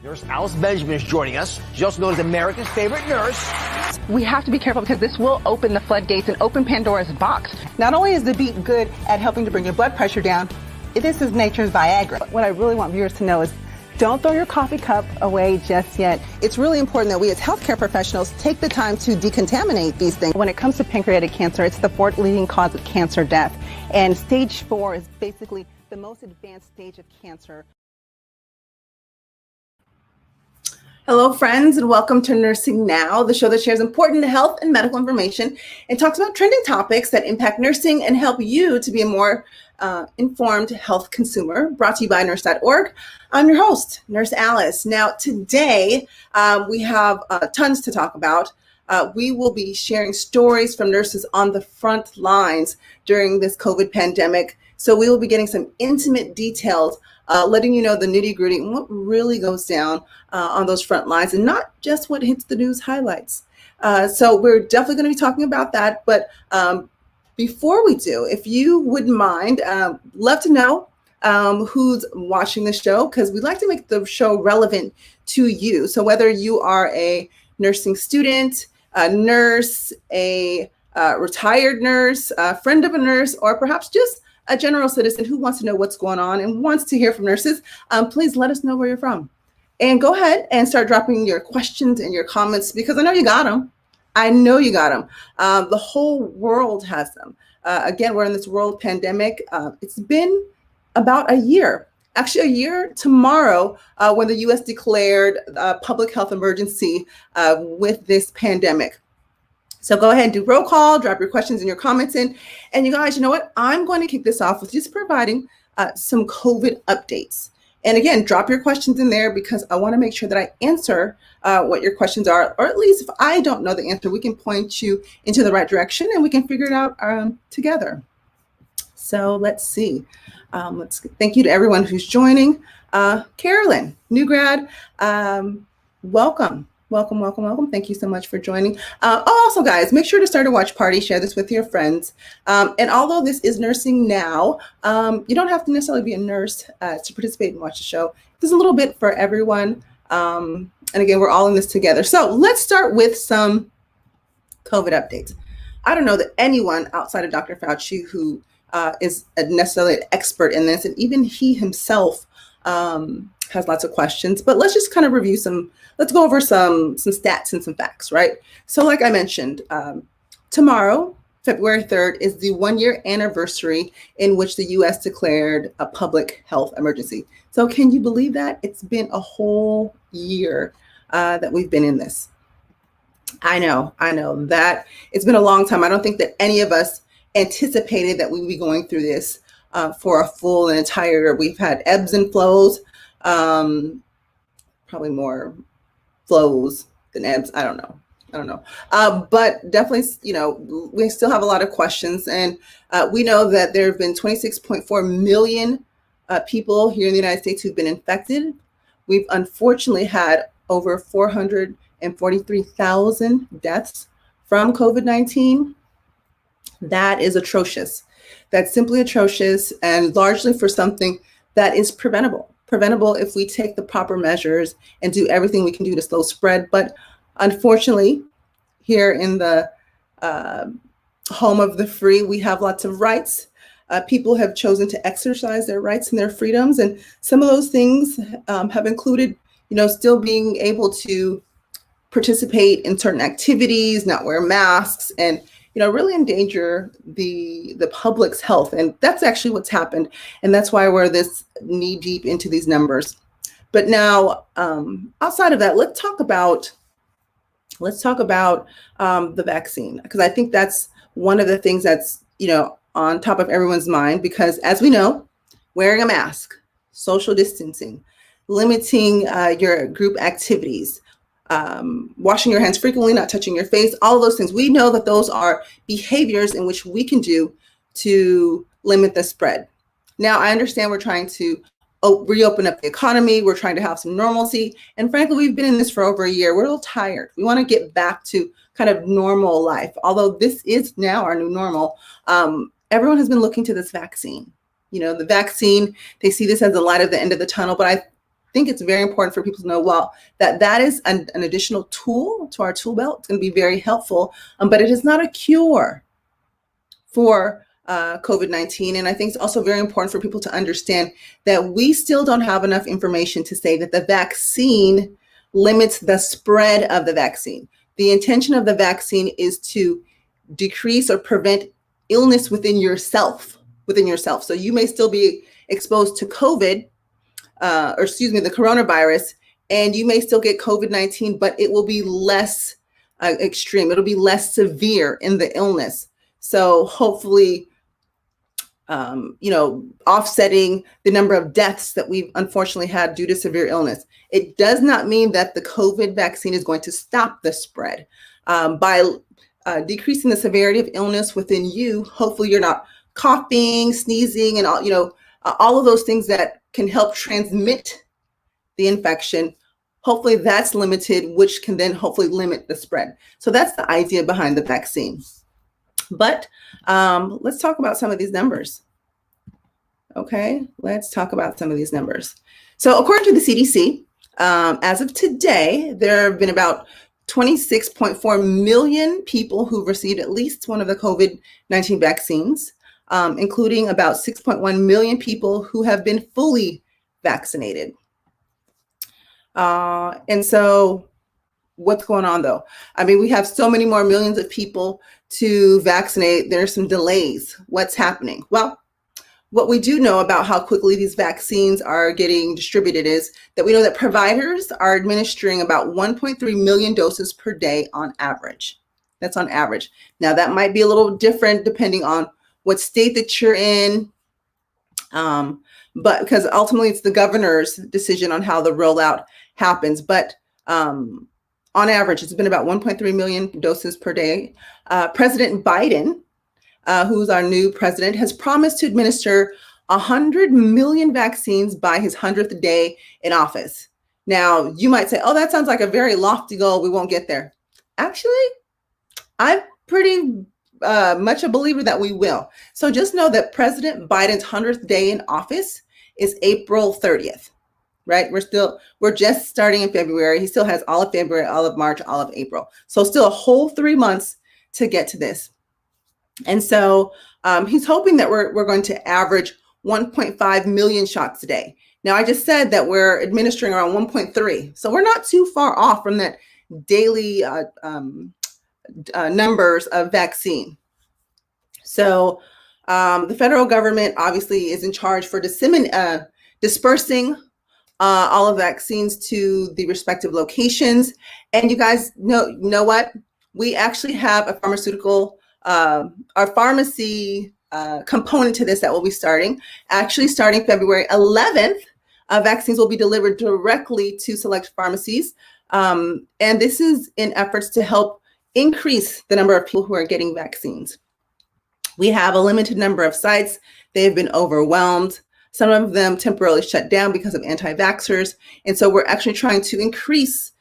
Nurse Alice Benjamin is joining us. She's also known as America's favorite nurse. We have to be careful because this will open the floodgates and open Pandora's box. Not only is the beet good at helping to bring your blood pressure down, this is nature's Viagra. What I really want viewers to know is don't throw your coffee cup away just yet. It's really important that we as healthcare professionals take the time to decontaminate these things. When it comes to pancreatic cancer, it's the fourth leading cause of cancer death. And stage 4 is basically the most advanced stage of cancer. Hello, friends, and welcome to Nursing Now, the show that shares important health and medical information and talks about trending topics that impact nursing and help you to be a more informed health consumer, brought to you by nurse.org. I'm your host, Nurse Alice. Now, today we have tons to talk about. We will be sharing stories from nurses on the front lines during this COVID pandemic. So we will be getting some intimate details, letting you know the nitty gritty and what really goes down on those front lines and not just what hits the news highlights. So we're definitely going to be talking about that. But before we do, if you wouldn't mind, love to know who's watching the show, because we'd like to make the show relevant to you. So whether you are a nursing student, a nurse, a retired nurse, a friend of a nurse, or perhaps just a general citizen who wants to know what's going on and wants to hear from nurses, please let us know where you're from. And go ahead and start dropping your questions and your comments, because I know you got them. I know you got them. The whole world has them. Again, we're in this world pandemic. It's been about a year. Actually, a year tomorrow when the U.S. declared a public health emergency with this pandemic. So go ahead and do roll call, drop your questions and your comments in. And you guys, you know what? I'm going to kick this off with just providing some COVID updates. And again, drop your questions in there because I want to make sure that I answer what your questions are, or at least if I don't know the answer, we can point you into the right direction and we can figure it out together. So let's see. Thank you to everyone who's joining. Carolyn, new grad, welcome. Welcome. Thank you so much for joining. Also, guys, make sure to start a watch party. Share this with your friends. And although this is Nursing Now, you don't have to necessarily be a nurse to participate and watch the show. There's a little bit for everyone. And again, we're all in this together. So let's start with some COVID updates. I don't know that anyone outside of Dr. Fauci who is necessarily an expert in this, and even he himself has lots of questions, but let's just kind of review let's go over some stats and some facts, right? So like I mentioned, tomorrow, February 3rd, is the 1-year anniversary in which the U.S. declared a public health emergency. So can you believe that? It's been a whole year that we've been in this. I know that it's been a long time. I don't think that any of us anticipated that we'd be going through this for a full and entire year. We've had ebbs and flows, probably more flows than ebbs. I don't know. But definitely, we still have a lot of questions. And we know that there have been 26.4 million people here in the United States who've been infected. We've unfortunately had over 443,000 deaths from COVID-19. That is atrocious. That's simply atrocious, and largely for something that is preventable if we take the proper measures and do everything we can do to slow spread. But unfortunately, here in the home of the free, we have lots of rights. People have chosen to exercise their rights and their freedoms. And some of those things have included, still being able to participate in certain activities, not wear masks, and really endanger the public's health. And that's actually what's happened. And that's why we're this knee deep into these numbers. But now, outside of that, let's talk about the vaccine, because I think that's one of the things that's, on top of everyone's mind, because as we know, wearing a mask, social distancing, limiting your group activities, washing your hands frequently, not touching your face, all of those things. We know that those are behaviors in which we can do to limit the spread. Now, I understand we're trying to reopen up the economy. We're trying to have some normalcy. And frankly, we've been in this for over a year. We're a little tired. We want to get back to kind of normal life. Although this is now our new normal, everyone has been looking to this vaccine. The vaccine, they see this as the light at the end of the tunnel. But think it's very important for people to know, well, that is an additional tool to our tool belt. It's going to be very helpful, but it is not a cure for COVID-19. And I think it's also very important for people to understand that we still don't have enough information to say that the vaccine limits the spread of the vaccine. The intention of the vaccine is to decrease or prevent illness within yourself. So you may still be exposed to the coronavirus, and you may still get COVID-19, but it will be less extreme. It'll be less severe in the illness. So hopefully, offsetting the number of deaths that we've unfortunately had due to severe illness. It does not mean that the COVID vaccine is going to stop the spread. By decreasing the severity of illness within you, hopefully you're not coughing, sneezing, and all of those things that can help transmit the infection. Hopefully that's limited, which can then hopefully limit the spread. So that's the idea behind the vaccine. But let's talk about some of these numbers. Okay, let's talk about some of these numbers. So according to the CDC, as of today, there have been about 26.4 million people who've received at least one of the COVID-19 vaccines, including about 6.1 million people who have been fully vaccinated. And so what's going on though? I mean, we have so many more millions of people to vaccinate. There's some delays. What's happening? Well, what we do know about how quickly these vaccines are getting distributed is that we know that providers are administering about 1.3 million doses per day on average. That's on average. Now that might be a little different depending on what state that you're in, but because ultimately it's the governor's decision on how the rollout happens. But on average, it's been about 1.3 million doses per day. President Biden, who's our new president, has promised to administer 100 million vaccines by his 100th day in office. Now, you might say, oh, that sounds like a very lofty goal. We won't get there. Actually, I'm pretty much a believer that we will. So just know that President Biden's 100th day in office is April 30th, right? We're just starting in February. He still has all of February, all of March, all of April. So still a whole 3 months to get to this. And so he's hoping that we're going to average 1.5 million shots a day. Now, I just said that we're administering around 1.3. So we're not too far off from that daily numbers of vaccine. So the federal government obviously is in charge for dispersing all of vaccines to the respective locations. And you guys know what? We actually have a our pharmacy component to this that will be starting February 11th. Vaccines will be delivered directly to select pharmacies. And this is in efforts to help increase the number of people who are getting vaccines. We have a limited number of sites. They've been overwhelmed. Some of them temporarily shut down because of anti-vaxxers. And so we're actually trying to increase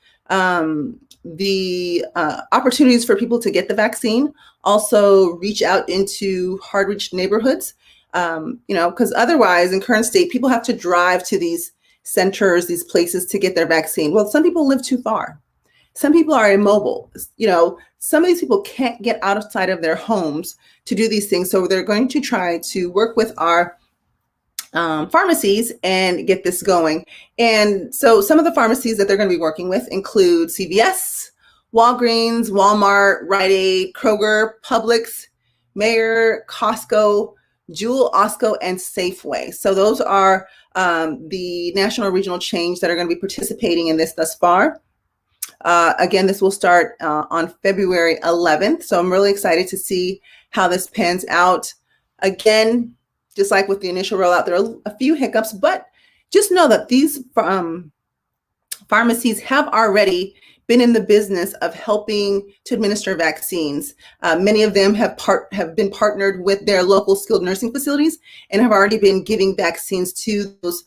the opportunities for people to get the vaccine, also reach out into hard-reached neighborhoods, because otherwise in current state, people have to drive to these centers, these places to get their vaccine. Well, some people live too far. Some people are immobile. Some of these people can't get outside of their homes to do these things. So they're going to try to work with our pharmacies and get this going. And so some of the pharmacies that they're going to be working with include CVS, Walgreens, Walmart, Rite Aid, Kroger, Publix, Meijer, Costco, Jewel, Osco, and Safeway. So those are the national regional chains that are going to be participating in this thus far. Again, this will start on February 11th. So I'm really excited to see how this pans out. Again, just like with the initial rollout, there are a few hiccups, but just know that these pharmacies have already been in the business of helping to administer vaccines. Many of them have been partnered with their local skilled nursing facilities and have already been giving vaccines to those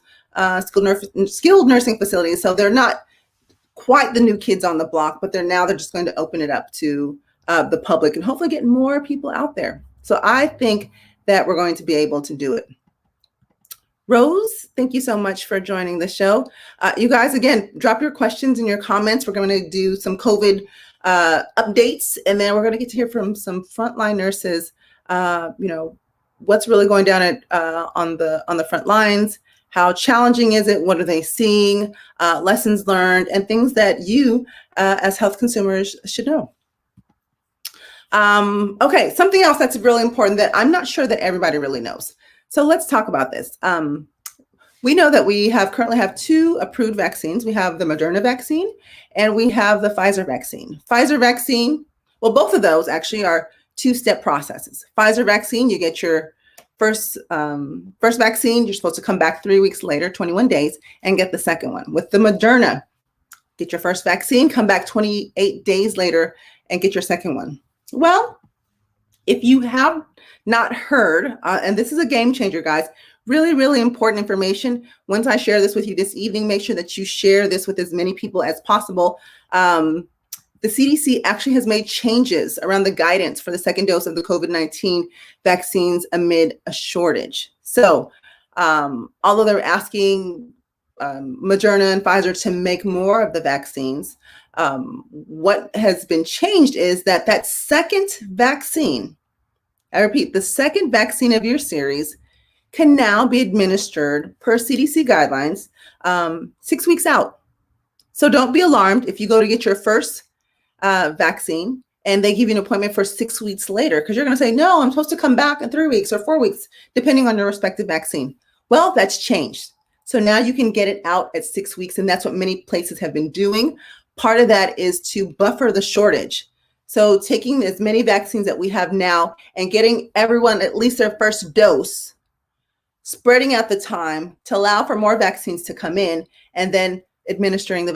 skilled nursing facilities. So they're not quite the new kids on the block, but they're just going to open it up to the public and hopefully get more people out there. So I think that we're going to be able to do it. Rose, thank you so much for joining the show. You guys, again, drop your questions in your comments. We're going to do some COVID updates, and then we're going to get to hear from some frontline nurses, what's really going down on the front lines. How challenging is it? What are they seeing? Lessons learned, and things that you as health consumers should know. Okay, something else that's really important that I'm not sure that everybody really knows. So let's talk about this. We know that we currently have 2 approved vaccines. We have the Moderna vaccine and we have the Pfizer vaccine. Pfizer vaccine, well, both of those actually are 2-step processes. Pfizer vaccine, you get your first vaccine, you're supposed to come back 3 weeks later, 21 days, and get the second one. With the Moderna, get your first vaccine, come back 28 days later, and get your second one. Well, if you have not heard, and this is a game changer, guys, really, really important information. Once I share this with you this evening, make sure that you share this with as many people as possible. The CDC actually has made changes around the guidance for the second dose of the COVID-19 vaccines amid a shortage. So although they're asking Moderna and Pfizer to make more of the vaccines, what has been changed is that second vaccine, I repeat, the second vaccine of your series can now be administered per CDC guidelines 6 weeks out. So don't be alarmed if you go to get your first vaccine and they give you an appointment for 6 weeks later, because you're going to say, no, I'm supposed to come back in 3 weeks or 4 weeks, depending on your respective vaccine. Well, that's changed. So now you can get it out at 6 weeks, and that's what many places have been doing. Part of that is to buffer the shortage. So taking as many vaccines that we have now and getting everyone at least their first dose, spreading out the time to allow for more vaccines to come in, and then administering the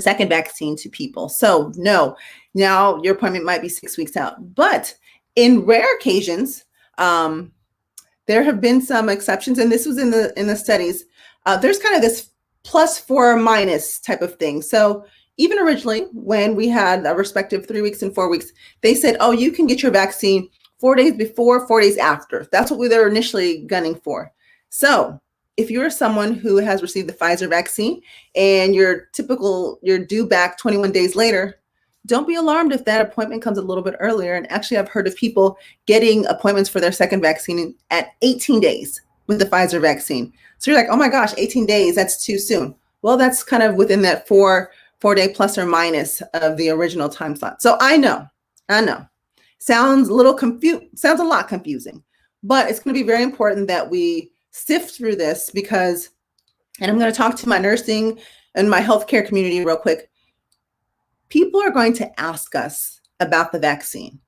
second vaccine to people. So no, now your appointment might be 6 weeks out. But in rare occasions, there have been some exceptions, and this was in the studies. There's kind of this +4 or minus type of thing. So even originally, when we had a respective 3 weeks and 4 weeks, they said, oh, you can get your vaccine 4 days before, 4 days after. That's what we were initially gunning for. So if you're someone who has received the Pfizer vaccine and you're due back 21 days later, don't be alarmed if that appointment comes a little bit earlier. And actually, I've heard of people getting appointments for their second vaccine at 18 days with the Pfizer vaccine. So you're like, oh my gosh, 18 days, that's too soon. Well, that's kind of within that 4-day plus or minus of the original time slot. So I know. Sounds a lot confusing, but it's going to be very important that we sift through this because, and I'm going to talk to my nursing and my healthcare community real quick. People are going to ask us about the vaccine.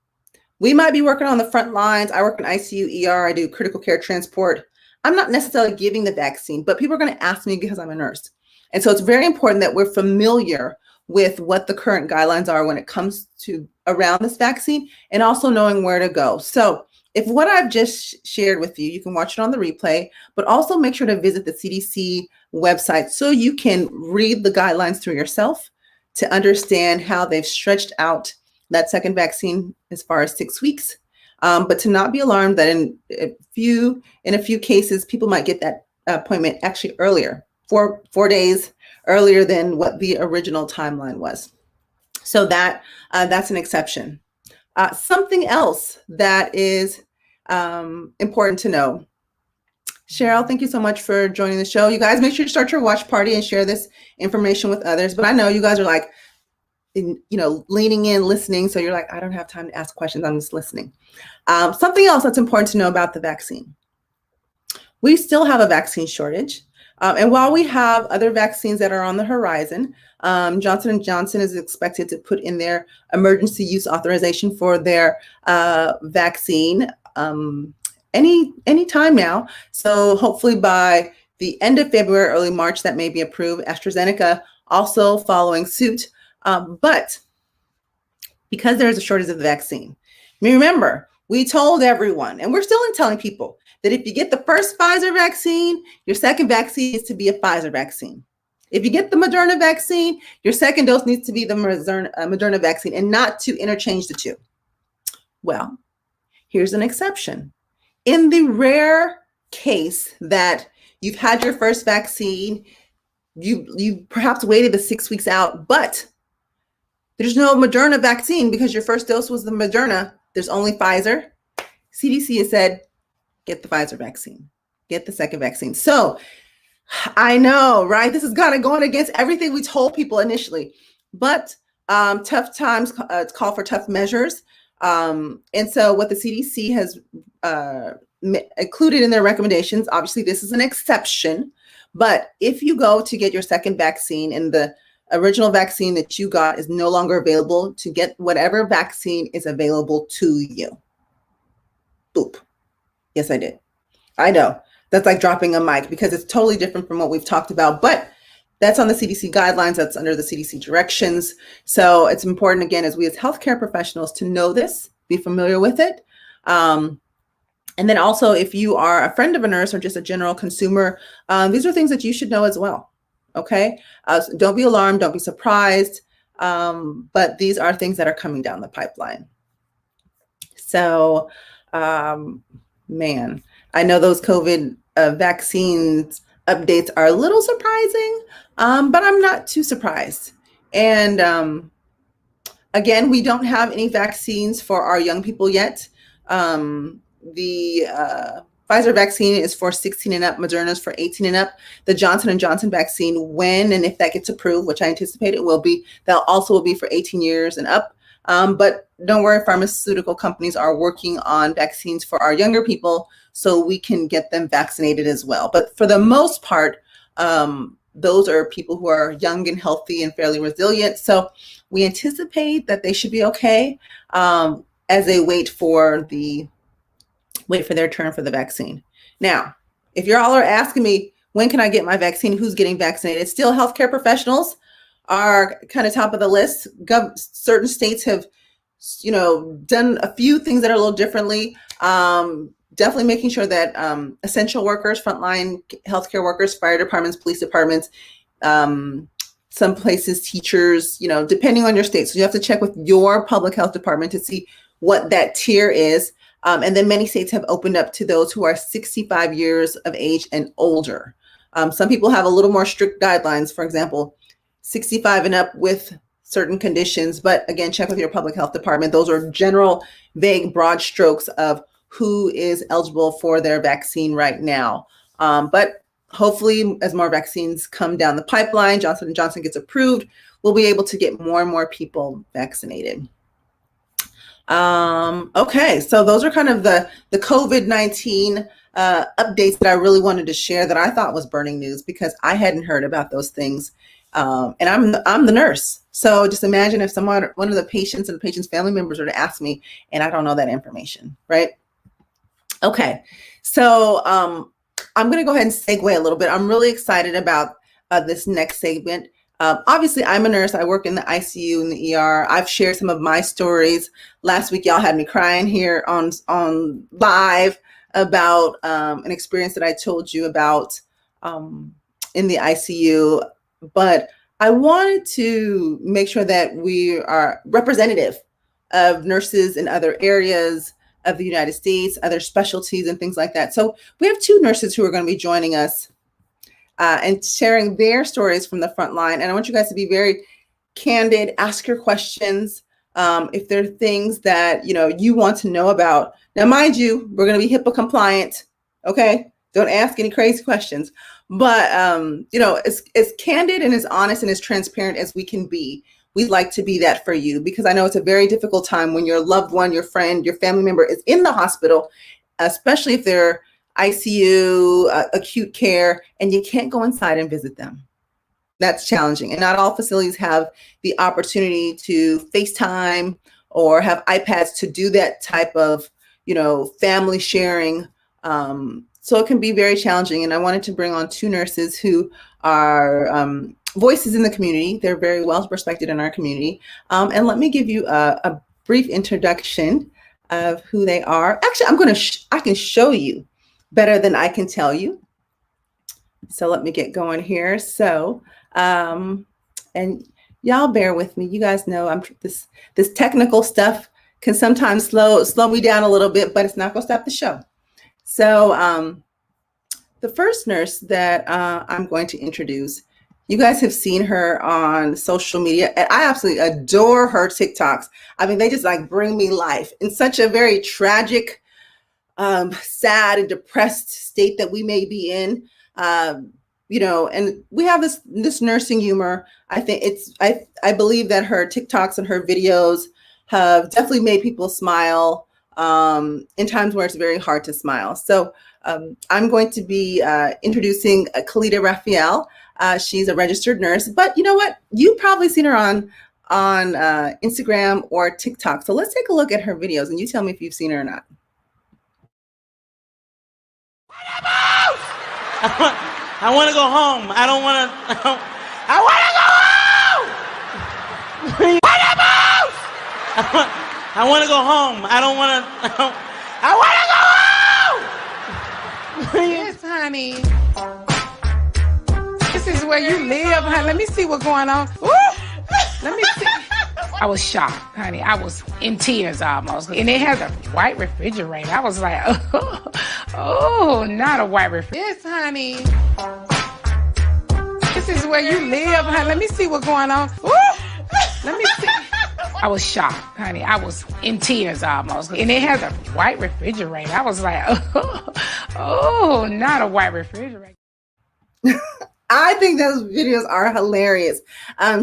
We might be working on the front lines. I work in ICU, ER, I do critical care transport. I'm not necessarily giving the vaccine, but people are going to ask me because I'm a nurse. And so it's very important that we're familiar with what the current guidelines are when it comes to around this vaccine, and also knowing where to go. So if what I've just shared with you, you can watch it on the replay, but also make sure to visit the CDC website so you can read the guidelines through yourself to understand how they've stretched out that second vaccine as far as 6 weeks. But to not be alarmed that in a few cases, people might get that appointment actually earlier, 4 days earlier than what the original timeline was. So that's an exception. Something else that is important to know. Cheryl, thank you so much for joining the show. You guys, make sure to start your watch party and share this information with others. But I know you guys are like, leaning in, listening. So you're like, I don't have time to ask questions. I'm just listening. Something else that's important to know about the vaccine. We still have a vaccine shortage. And while we have other vaccines that are on the horizon, Johnson & Johnson is expected to put in their emergency use authorization for their vaccine any time now. So hopefully by the end of February, early March, that may be approved. AstraZeneca also following suit. But because there is a shortage of the vaccine, remember, we told everyone, and we're still telling people, that if you get the first Pfizer vaccine, your second vaccine needs to be a Pfizer vaccine. If you get the Moderna vaccine, your second dose needs to be the Moderna vaccine, and not to interchange the two. Well, here's an exception. In the rare case that you've had your first vaccine, you perhaps waited the 6 weeks out, but there's no Moderna vaccine because your first dose was the Moderna. There's only Pfizer. CDC has said, get the Pfizer vaccine, get the second vaccine. So I know, right? This is kind of going against everything we told people initially, but tough times call for tough measures. And so what the CDC has included in their recommendations, obviously this is an exception, but if you go to get your second vaccine and the original vaccine that you got is no longer available, to get whatever vaccine is available to you. Boop. Yes, I did. I know. That's like dropping a mic because it's totally different from what we've talked about, but that's on the CDC guidelines. That's under the CDC directions. So it's important, again, as we as healthcare professionals to know this, be familiar with it. And then also, if you are a friend of a nurse or just a general consumer, these are things that you should know as well. Okay. So don't be alarmed. Don't be surprised. But these are things that are coming down the pipeline. So, man, I know those COVID vaccines updates are a little surprising, but I'm not too surprised. And again, we don't have any vaccines for our young people yet. The Pfizer vaccine is for 16 and up. Moderna is for 18 and up. The Johnson & Johnson vaccine, when and if that gets approved, which I anticipate it will be, that also will be for 18 years and up. But don't worry, pharmaceutical companies are working on vaccines for our younger people so we can get them vaccinated as well. But for the most part, those are people who are young and healthy and fairly resilient. So we anticipate that they should be okay as they wait for their turn for the vaccine. Now, if you all are asking me, when can I get my vaccine? Who's getting vaccinated? Still, healthcare professionals are kind of top of the list. Certain states have, done a few things that are a little differently. Definitely making sure that essential workers, frontline healthcare workers, fire departments, police departments, some places, teachers, depending on your state. So you have to check with your public health department to see what that tier is. And then many states have opened up to those who are 65 years of age and older. Some people have a little more strict guidelines, for example, 65 and up with certain conditions. But again, check with your public health department. Those are general, vague, broad strokes of who is eligible for their vaccine right now. But hopefully, as more vaccines come down the pipeline, Johnson & Johnson gets approved, we'll be able to get more and more people vaccinated. Okay, so those are kind of the COVID-19 updates that I really wanted to share that I thought was burning news because I hadn't heard about those things. And I'm the nurse. So just imagine if one of the patients and the patient's family members were to ask me and I don't know that information, right? Okay, so I'm going to go ahead and segue a little bit. I'm really excited about this next segment. Obviously, I'm a nurse. I work in the ICU and the ER. I've shared some of my stories. Last week, y'all had me crying here on live about an experience that I told you about in the ICU. But I wanted to make sure that we are representative of nurses in other areas of the United States, other specialties and things like that. So we have two nurses who are going to be joining us and sharing their stories from the front line. And I want you guys to be very candid, ask your questions. If there are things that, you want to know about. Now, mind you, we're going to be HIPAA compliant. Okay. Don't ask any crazy questions, but, as candid and as honest and as transparent as we can be, we'd like to be that for you because I know it's a very difficult time when your loved one, your friend, your family member is in the hospital, especially if they're ICU, acute care, and you can't go inside and visit them. That's challenging. And not all facilities have the opportunity to FaceTime or have iPads to do that type of, family sharing. So it can be very challenging. And I wanted to bring on two nurses who are voices in the community. They're very well respected in our community. And let me give you a brief introduction of who they are. Actually, I can show you better than I can tell you. So let me get going here. So, and y'all bear with me. You guys know this technical stuff can sometimes slow me down a little bit, but it's not gonna stop the show. So the first nurse that I'm going to introduce, you guys have seen her on social media, and I absolutely adore her TikToks. I mean, they just like bring me life in such a very tragic, sad and depressed state that we may be in. And we have this nursing humor. I think I believe that her TikToks and her videos have definitely made people smile in times where it's very hard to smile. So I'm going to be introducing Kalita Raphael. She's a registered nurse, but you know what? You've probably seen her on Instagram or TikTok. So let's take a look at her videos and you tell me if you've seen her or not. I want to go home. I don't want to. I want to go home. I want to go home. I don't want to. I want to go home. Yes, honey. This is where you live, honey. Let me see what's going on. Woo! Let me see. I was shocked, honey. I was in tears almost. And it has a white refrigerator. I was like, oh, not a white refrigerator. Yes, honey. This is where you live, honey. Let me see what's going on. Woo! Let me see. I was shocked, honey. I was in tears almost. And it has a white refrigerator. I was like, oh, not a white refrigerator. I think those videos are hilarious.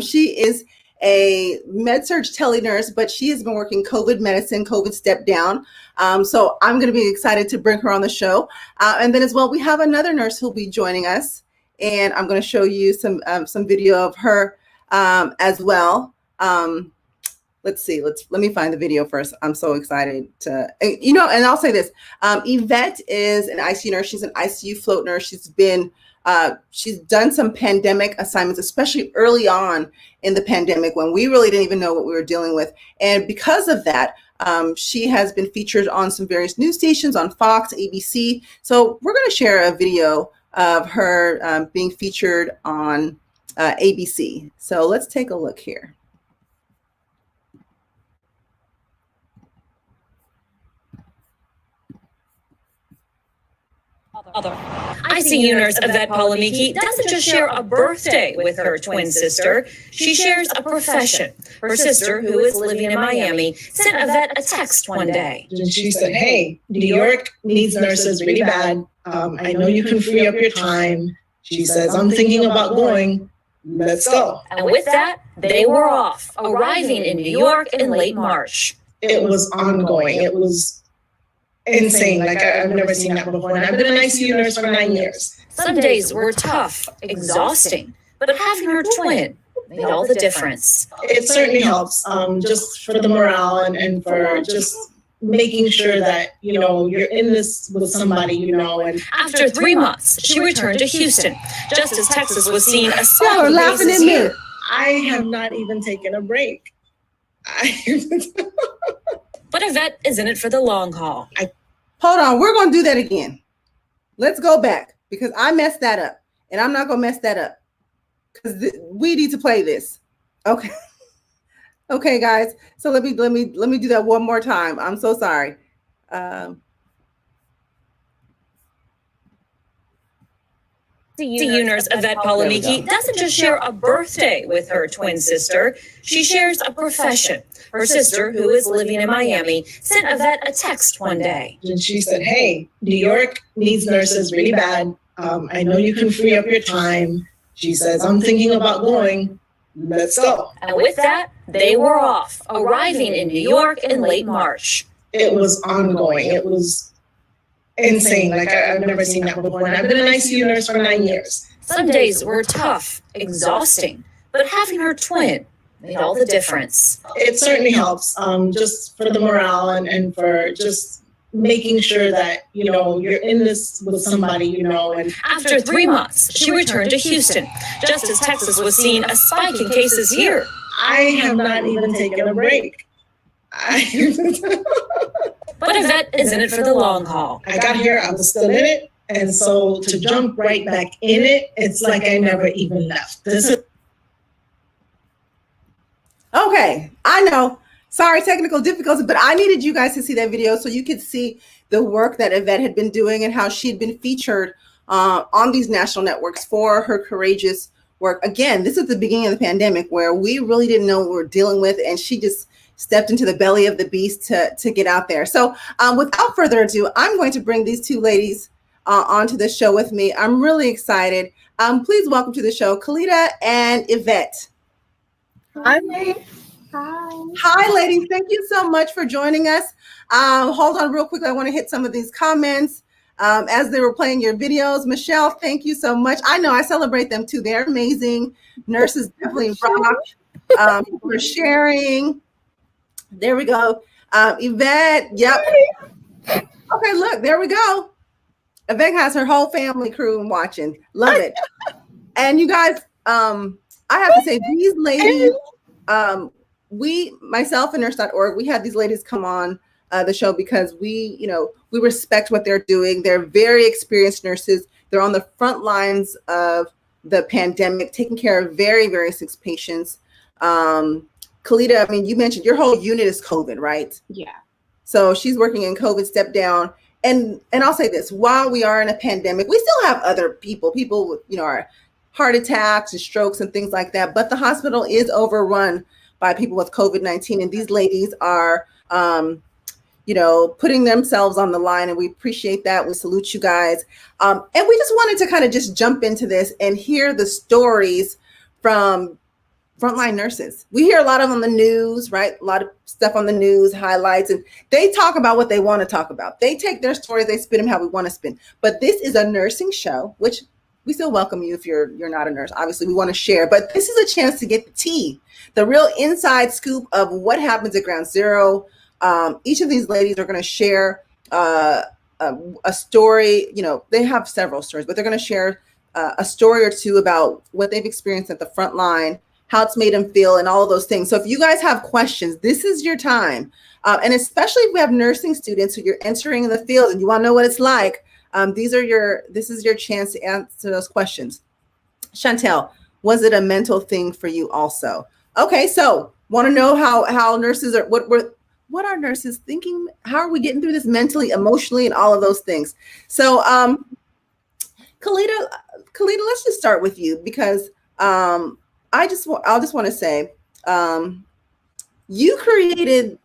She is a med-surg tele-nurse, but she has been working COVID medicine, COVID step down. So I'm going to be excited to bring her on the show. And then as well, we have another nurse who'll be joining us. And I'm going to show you some video of her as well. Let's see. Let me find the video first. I'm so excited to, and I'll say this. Yvette is an ICU nurse. She's an ICU float nurse. She's done some pandemic assignments, especially early on in the pandemic when we really didn't even know what we were dealing with. And because of that, she has been featured on some various news stations on Fox, ABC. So we're going to share a video of her being featured on ABC. So let's take a look here. ICU nurse Yvette Polemiki doesn't just share a birthday with her twin sister, she shares a profession. Her sister, who is living in Miami, sent Yvette a text one day. And she said, hey, New York needs nurses really bad. I know you can free up your time. She says, I'm thinking about going. Let's go. And with that, they were off, arriving in New York in late March. It was ongoing. It was insane. Like I've never seen that before. And I've been an ICU nurse for 9 years. Some days were tough, exhausting, but having her twin made all the difference. It certainly helps, just for the morale and for just making sure that, you're in this with somebody, And after 3 months, she returned to Houston, just as Texas was seeing a spike in laughing cases at me. here. I have not even taken a break. But Yvette is in it for the long haul. Hold on, we're going to do that again. Let's go back because I messed that up and I'm not going to mess that up because we need to play this. Okay. Okay, guys. So let me do that one more time. I'm so sorry. ICU nurse Yvette Polemiki doesn't just share a birthday with her twin sister, she shares a profession. Her sister, who is living in Miami, sent Yvette a text one day. And she said, hey, New York needs nurses really bad. I know you can free up your time. She says, I'm thinking about going. Let's go. And with that, they were off, arriving in New York in late March. It was ongoing. It was insane. Like I've never seen that before. And I've been an ICU nurse for 9 years. Some days were tough, exhausting, but having her twin made all the difference. It certainly helps, just for the morale and for just making sure that, you're in this with somebody, And after 3 months, she returned to Houston, just as Texas was seeing a spike in cases here. I have not even taken a break. But Yvette is in it for the long haul. I got here, I was still in it. And so to jump right back in it, it's like I never even left. Okay, I know. Sorry, technical difficulties, but I needed you guys to see that video so you could see the work that Yvette had been doing and how she'd been featured on these national networks for her courageous work. Again, this is the beginning of the pandemic where we really didn't know what we were dealing with, and she just stepped into the belly of the beast to get out there. So without further ado, I'm going to bring these two ladies onto the show with me. I'm really excited. Please welcome to the show, Kalita and Yvette. Hi. Hi, ladies. Thank you so much for joining us. Hold on real quick. I want to hit some of these comments as they were playing your videos. Michelle, thank you so much. I know I celebrate them too. They're amazing. Nurses definitely rock for sharing. There we go. Yvette, yep. Okay, look, there we go. Yvette has her whole family crew watching. Love it. And you guys, I have to say, these ladies, myself and nurse.org, we had these ladies come on the show because we respect what they're doing. They're very experienced nurses. They're on the front lines of the pandemic, taking care of very, very sick patients. Kalita, I mean, you mentioned your whole unit is COVID, right? Yeah. So she's working in COVID step down. And I'll say this, while we are in a pandemic, we still have other people with, our heart attacks and strokes and things like that. But the hospital is overrun by people with COVID-19. And these ladies are, putting themselves on the line. And we appreciate that. We salute you guys. And we just wanted to kind of just jump into this and hear the stories from frontline nurses. We hear a lot of them on the news, right? A lot of stuff on the news, highlights, and they talk about what they want to talk about. They take their stories, they spin them how we want to spin. But this is a nursing show, which we still welcome you if you're not a nurse. Obviously, we want to share, but this is a chance to get the tea, the real inside scoop of what happens at Ground Zero. Each of these ladies are going to share a story. They have several stories, but they're going to share a story or two about what they've experienced at the front line, how it's made them feel, and all of those things. So if you guys have questions, this is your time. And especially if we have nursing students who you're entering in the field and you want to know what it's like, this is your chance to answer those questions. Chantel, was it a mental thing for you also? Okay, so want to know how nurses are, what are nurses thinking? How are we getting through this mentally, emotionally, and all of those things? So Kalita, let's just start with you because I'll just want to say, you created,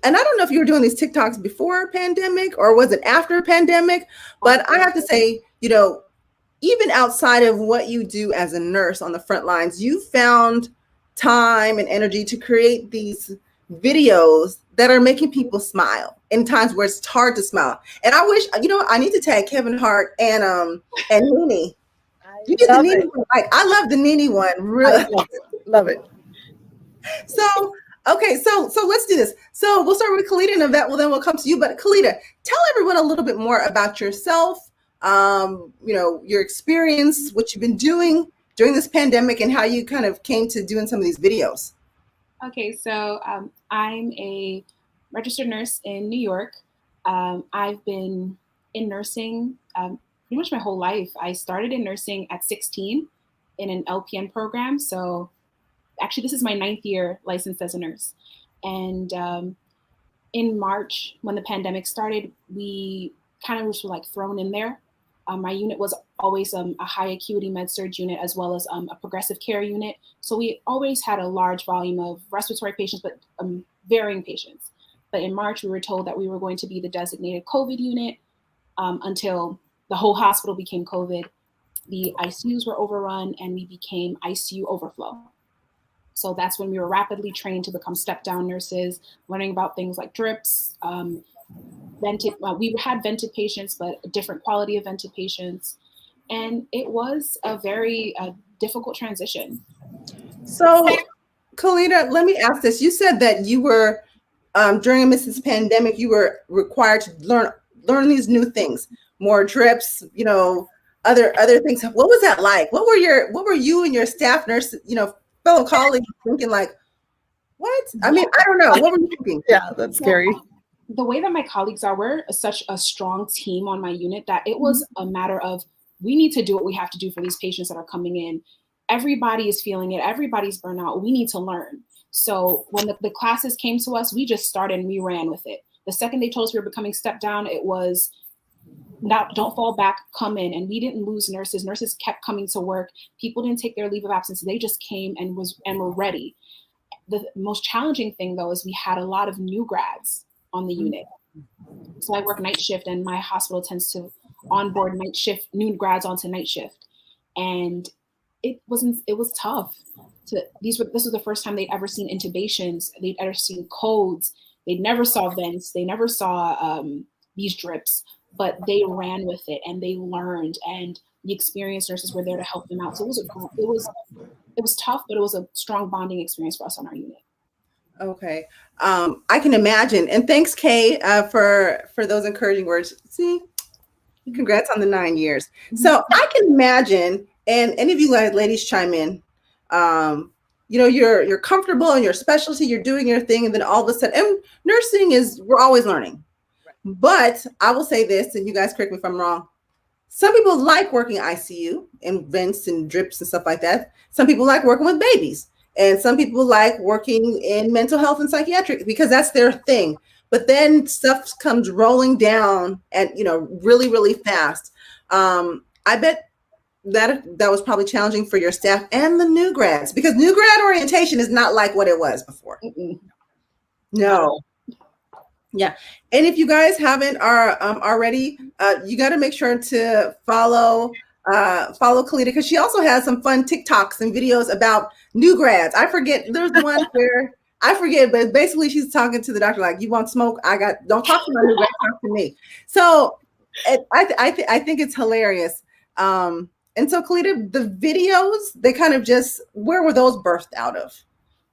and I don't know if you were doing these TikToks before pandemic or was it after pandemic, but I have to say, even outside of what you do as a nurse on the front lines, you found time and energy to create these videos that are making people smile in times where it's hard to smile. And I wish, I need to tag Kevin Hart and Nene. You did the Nene one. I love the Nene one. Really love it. So, okay, so let's do this. So we'll start with Kalita and Yvette. Well, then we'll come to you. But Kalita, tell everyone a little bit more about yourself, your experience, what you've been doing during this pandemic, and how you kind of came to doing some of these videos. Okay, so I'm a registered nurse in New York. I've been in nursing pretty much my whole life. I started in nursing at 16 in an LPN program. So actually, this is my 9th year licensed as a nurse. And in March, when the pandemic started, we kind of just were like thrown in there. My unit was always a high acuity med surg unit as well as a progressive care unit. So we always had a large volume of respiratory patients, but varying patients. But in March, we were told that we were going to be the designated COVID unit until the whole hospital became COVID. The ICUs were overrun and we became ICU overflow. So that's when we were rapidly trained to become step-down nurses, learning about things like drips, vented. We had vented patients, but a different quality of vented patients. And it was a very difficult transition. So, Kalita, let me ask this. You said that you were, during this pandemic, you were required to learn these new things, more drips, other things. What was that like? What were you and your staff nurse, fellow colleagues thinking like, what? I mean, I don't know. What were you thinking? Yeah, that's scary. The way that my colleagues are, we're such a strong team on my unit that it was a matter of, we need to do what we have to do for these patients that are coming in. Everybody is feeling it. Everybody's burnt out. We need to learn. So when the classes came to us, we just started and we ran with it. The second they told us we were becoming step down, it was don't fall back, come in. And we didn't lose nurses. Nurses kept coming to work. People didn't take their leave of absence. They just came and were ready. The most challenging thing, though, is we had a lot of new grads on the unit. So I work night shift, and my hospital tends to onboard night shift, new grads onto night shift. And it was tough. This was the first time they'd ever seen intubations. They'd ever seen codes. They never saw vents. They never saw these drips, but they ran with it and they learned, and the experienced nurses were there to help them out. So it was tough, but it was a strong bonding experience for us on our unit. Okay. I can imagine. And thanks, Kay, for those encouraging words. See, congrats on the 9 years. So I can imagine, and any of you ladies chime in, you're comfortable in your specialty, you're doing your thing, and then all of a sudden, and nursing we're always learning. Right. But I will say this, and you guys correct me if I'm wrong. Some people like working ICU and vents and drips and stuff like that. Some people like working with babies. And some people like working in mental health and psychiatric because that's their thing. But then stuff comes rolling down and, really, really fast. I bet that was probably challenging for your staff and the new grads, because new grad orientation is not like what it was before. No. Yeah. And if you guys haven't already, you got to make sure to follow Kalita, because she also has some fun TikToks and videos about new grads. I forget, there's one where I forget, but basically she's talking to the doctor like, you want smoke? Don't talk to my new grad, talk to me. So I think it's hilarious. And so Kalita, the videos, they kind of where were those birthed out of?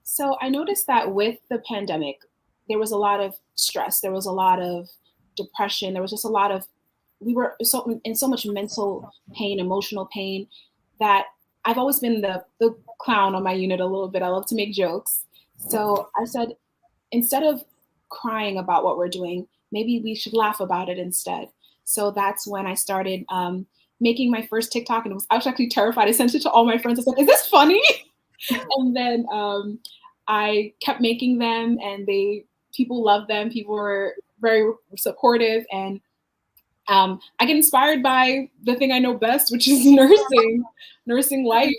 So I noticed that with the pandemic, there was a lot of stress. There was a lot of depression. There was just a lot of, we were in so much mental pain, emotional pain, that I've always been the clown on my unit a little bit. I love to make jokes. So I said, instead of crying about what we're doing, maybe we should laugh about it instead. So that's when I started making my first TikTok, and I was actually terrified. I sent it to all my friends. I said, is this funny? And then I kept making them, and people loved them. People were very supportive, and I get inspired by the thing I know best, which is nursing life,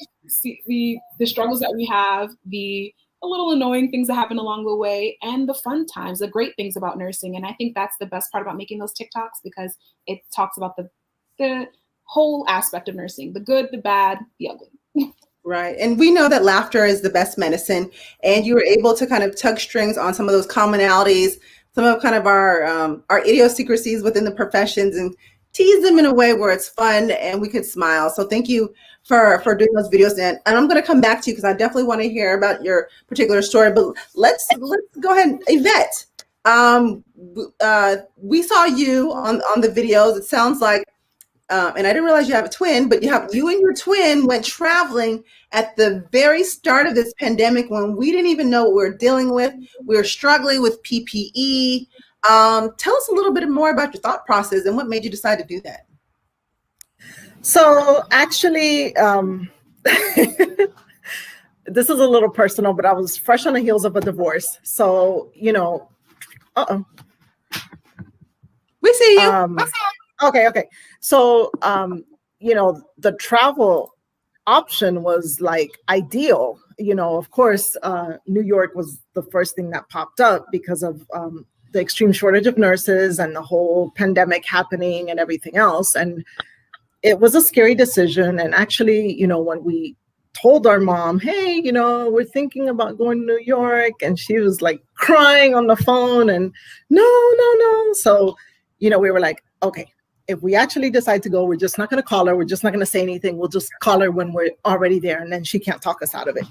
the struggles that we have, the little annoying things that happen along the way, and the fun times, the great things about nursing. And I think that's the best part about making those TikToks, because it talks about the whole aspect of nursing, the good, the bad, the ugly. Right. And we know that laughter is the best medicine. And you were able to kind of tug strings on some of those commonalities, some of kind of our idiosyncrasies within the professions, and tease them in a way where it's fun and we could smile. So thank you for doing those videos. And I'm going to come back to you because I definitely want to hear about your particular story. But let's go ahead. Yvette, we saw you on the videos. It sounds like, and I didn't realize you have a twin, but you and your twin went traveling at the very start of this pandemic when we didn't even know what we were dealing with. We were struggling with PPE. Tell us a little bit more about your thought process and what made you decide to do that. So actually, this is a little personal, but I was fresh on the heels of a divorce. So, we see you. Okay. So, the travel option was like ideal. Of course, New York was the first thing that popped up because of the extreme shortage of nurses and the whole pandemic happening and everything else. And it was a scary decision. And actually, when we told our mom, hey, we're thinking about going to New York, and she was like crying on the phone and no. So, we were like, okay, if we actually decide to go, we're just not going to call her. We're just not going to say anything. We'll just call her when we're already there, and then she can't talk us out of it.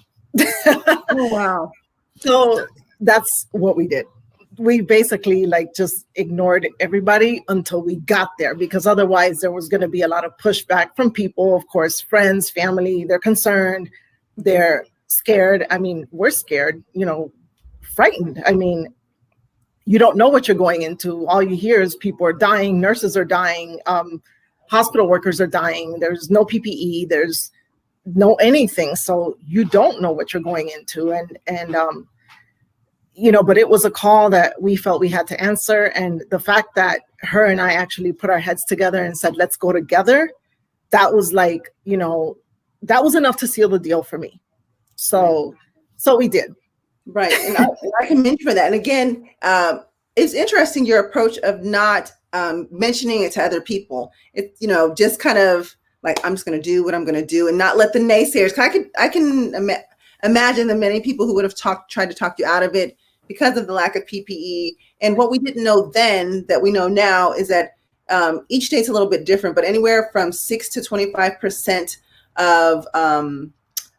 Oh, wow. So that's what we did. We basically just ignored everybody until we got there, because otherwise there was going to be a lot of pushback from people, of course, friends, family. They're concerned. They're scared. I mean, we're scared, frightened. I mean, you don't know what you're going into. All you hear is people are dying, nurses are dying, hospital workers are dying. There's no PPE, there's no anything. So you don't know what you're going into. And but it was a call that we felt we had to answer. And the fact that her and I actually put our heads together and said, let's go together, that was like, that was enough to seal the deal for me. So we did. Right. And I commend you for that. And again, it's interesting, your approach of not mentioning it to other people. It's, just kind of like, I'm just going to do what I'm going to do and not let the naysayers. I can imagine the many people who would have tried to talk you out of it because of the lack of PPE. And what we didn't know then that we know now is that each state's a little bit different, but anywhere from 6 to 25% of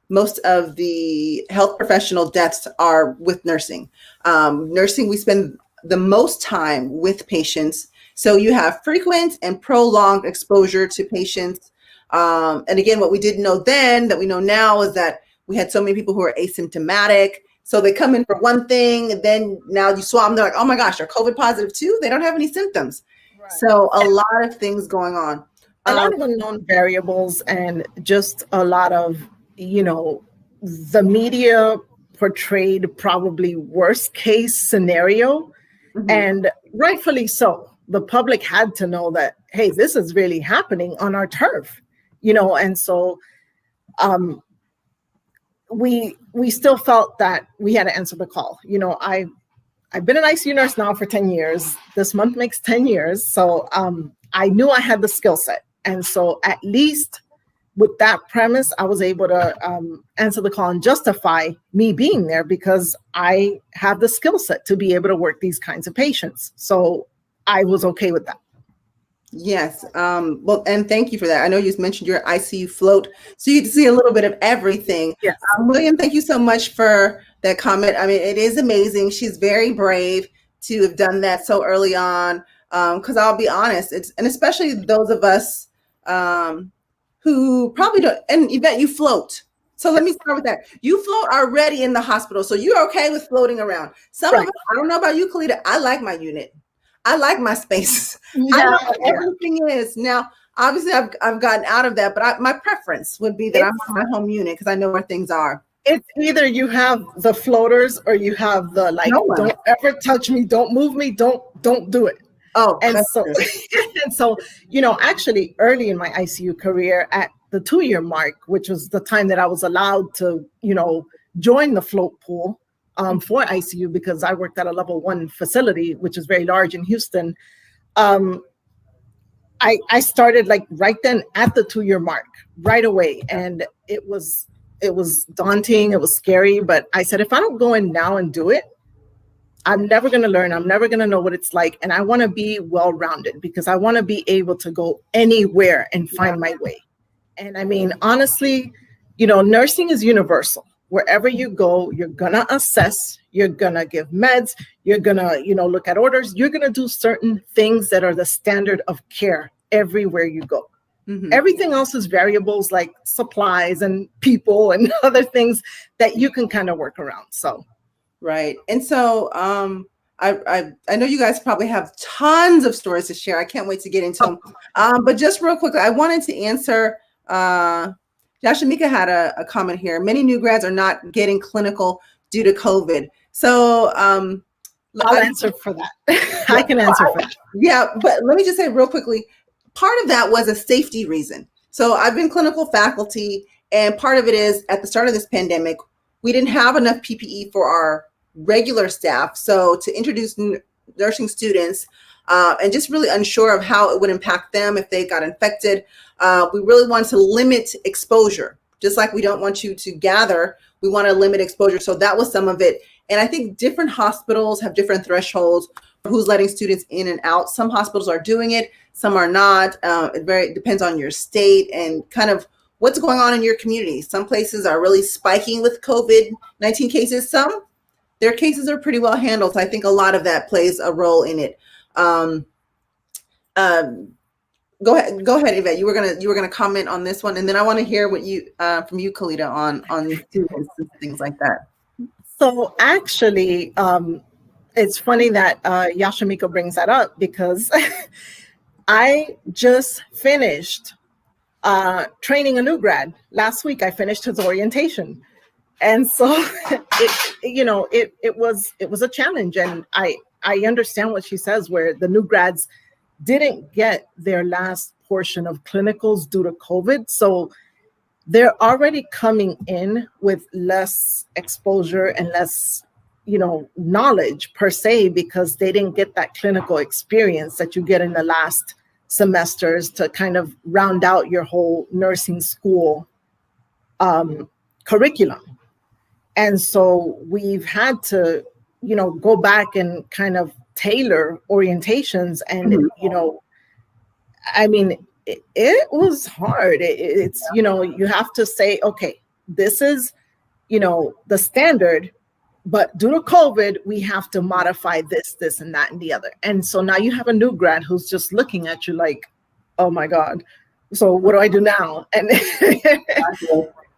most of the health professional deaths are with nursing. Nursing, we spend the most time with patients. So you have frequent and prolonged exposure to patients. And again, what we didn't know then that we know now is that we had so many people who are asymptomatic. So they come in for one thing, and then now you swab them, they're like, oh my gosh, they're COVID positive too? They don't have any symptoms. Right. So a lot of things going on. A lot of unknown variables, and just a lot of, the media portrayed probably worst case scenario. Mm-hmm. And rightfully so. The public had to know that, hey, this is really happening on our turf, and so we still felt that we had to answer the call. I've been an ICU nurse now for 10 years. This month makes 10 years. So I knew I had the skill set. And so at least with that premise, I was able to answer the call and justify me being there because I have the skill set to be able to work these kinds of patients. So I was okay with that. Yes. Well, and thank you for that. I know you mentioned your ICU float, so you can see a little bit of everything. Yes. William, thank you so much for that comment. I mean, it is amazing. She's very brave to have done that so early on. Because I'll be honest, and especially those of us who probably don't, and Yvette, you float. So let me start with that. You float already in the hospital, so you're okay with floating around. Some of us, I don't know about you, Kalita, I like my unit. I like my space. Yeah, I know what everything is. Now, obviously, I've gotten out of that, but my preference would be that I'm on my home unit because I know where things are. It's either you have the floaters or you have the don't ever touch me, don't move me, don't do it. Oh, and so, actually early in my ICU career at the 2-year mark, which was the time that I was allowed to, join the float pool for ICU because I worked at a level 1 facility, which is very large in Houston. I started right then at the 2-year mark right away. And it was daunting. It was scary. But I said, if I don't go in now and do it, I'm never going to learn. I'm never going to know what it's like. And I want to be well-rounded because I want to be able to go anywhere and find my way. And I mean, honestly, nursing is universal. Wherever you go, you're going to assess, you're going to give meds, you're going to, look at orders. You're going to do certain things that are the standard of care everywhere you go. Mm-hmm. Everything else is variables like supplies and people and other things that you can kind of work around. So. Right. And so I know you guys probably have tons of stories to share. I can't wait to get into them. But just real quickly, I wanted to answer, Yashamika had a comment here. Many new grads are not getting clinical due to COVID. So I'll answer for that. I can answer for that. Yeah, but let me just say real quickly, part of that was a safety reason. So I've been clinical faculty, and part of it is at the start of this pandemic, we didn't have enough PPE for our regular staff. So to introduce nursing students and just really unsure of how it would impact them if they got infected, we really want to limit exposure. Just like we don't want you to gather, we want to limit exposure. So that was some of it. And I think different hospitals have different thresholds for who's letting students in and out. Some hospitals are doing it, some are not. It depends on your state and kind of what's going on in your community. Some places are really spiking with COVID-19 cases. Some, their cases are pretty well handled. So I think a lot of that plays a role in it. Go ahead, Yvette. You were gonna comment on this one, and then I want to hear what you from you, Kalita, on students and things like that. So actually, it's funny that Yashamiko brings that up because I just finished training a new grad last week. I finished his orientation, And so it was a challenge. And I understand what she says, where the new grads didn't get their last portion of clinicals due to COVID. So they're already coming in with less exposure and less, knowledge per se, because they didn't get that clinical experience that you get in the last semesters to kind of round out your whole nursing school curriculum. And so we've had to, go back and kind of tailor orientations. And, it was hard. It's, you have to say, okay, this is, the standard, but due to COVID, we have to modify this, and that, and the other. And so now you have a new grad who's just looking at you like, oh my God, so what do I do now? And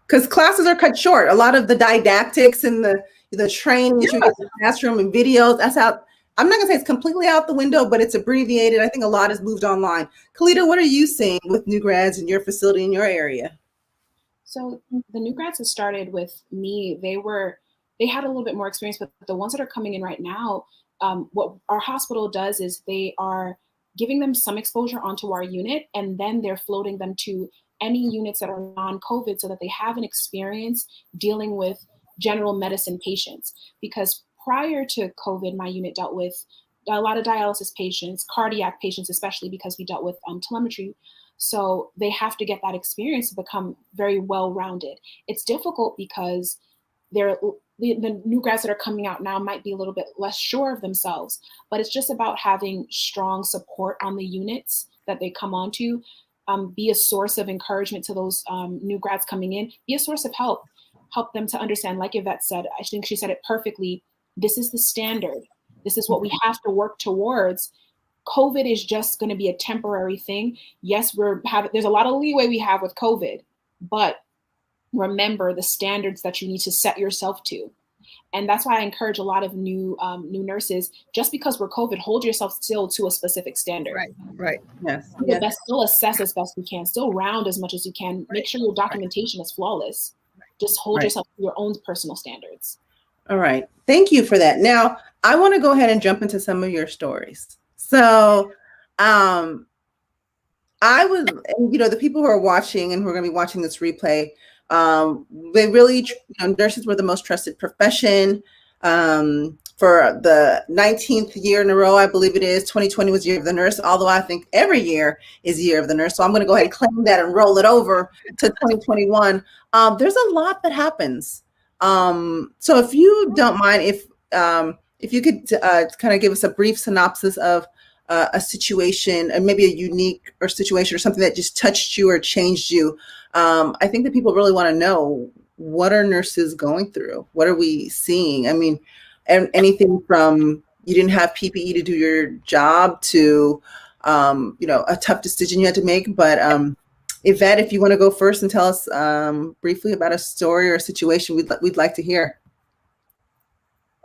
because classes are cut short. A lot of the didactics and the training that you get in the classroom and videos, that's out. I'm not gonna say it's completely out the window, but it's abbreviated. I think a lot has moved online. Kalita, what are you seeing with new grads in your facility, in your area? So the new grads that started with me, they had a little bit more experience, but the ones that are coming in right now, what our hospital does is they are giving them some exposure onto our unit, and then they're floating them to any units that are non-COVID so that they have an experience dealing with general medicine patients. Because prior to COVID, my unit dealt with a lot of dialysis patients, cardiac patients, especially because we dealt with telemetry. So they have to get that experience to become very well-rounded. It's difficult because the new grads that are coming out now might be a little bit less sure of themselves, but it's just about having strong support on the units that they come onto, be a source of encouragement to those new grads coming in, be a source of help them to understand, like Yvette said, I think she said it perfectly, this is the standard. This is what we have to work towards. COVID is just going to be a temporary thing. Yes, there's a lot of leeway we have with COVID, but remember the standards that you need to set yourself to. And that's why I encourage a lot of new nurses, just because we're COVID, hold yourself still to a specific standard. Right. Yes. Still assess as best you can, still round as much as you can. Make sure your documentation is flawless. Just hold yourself to your own personal standards. All right. Thank you for that. Now, I want to go ahead and jump into some of your stories. So the people who are watching and who are going to be watching this replay, they really, nurses were the most trusted profession for the 19th year in a row, I believe it is. 2020 was Year of the Nurse, although I think every year is Year of the Nurse. So I'm going to go ahead and claim that and roll it over to 2021. There's a lot that happens. So if you don't mind, if you could kind of give us a brief synopsis of a situation, and maybe a unique or situation or something that just touched you or changed you. I think that people really want to know, what are nurses going through? What are we seeing? I mean, anything from you didn't have PPE to do your job to, a tough decision you had to make. But Yvette, if you want to go first and tell us briefly about a story or a situation we'd like to hear.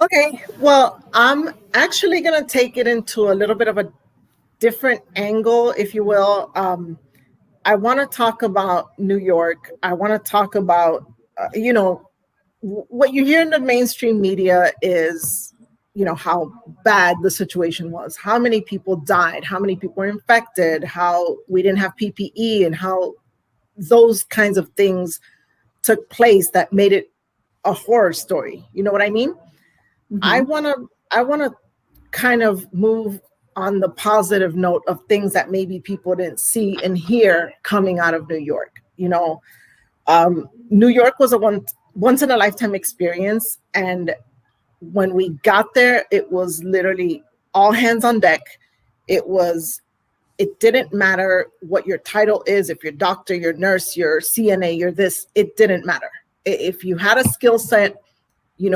Okay, well, I'm actually going to take it into a little bit of a different angle, if you will. I want to talk about New York. I want to talk about, what you hear in the mainstream media is, how bad the situation was, how many people died, how many people were infected, how we didn't have PPE, and how those kinds of things took place that made it a horror story. You know what I mean? Mm-hmm. I want to kind of move on the positive note of things that maybe people didn't see and hear coming out of New York. New York was a once in a lifetime experience. And when we got there, it was literally all hands on deck. It didn't matter what your title is, if you're doctor, you're nurse, you're CNA, you're this, it didn't matter. If you had a skill set, you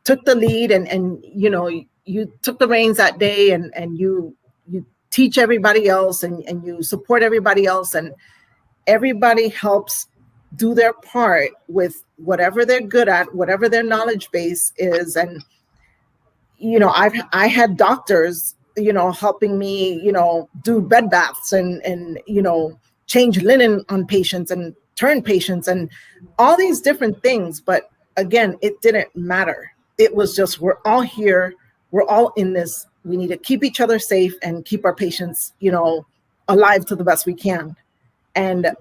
took the lead and you took the reins that day and you teach everybody else and you support everybody else, and everybody helps do their part with whatever they're good at, whatever their knowledge base is. And, I had doctors, helping me, do bed baths and change linen on patients and turn patients and all these different things. But again, it didn't matter. It was just, we're all here. We're all in this. We need to keep each other safe and keep our patients, alive to the best we can. And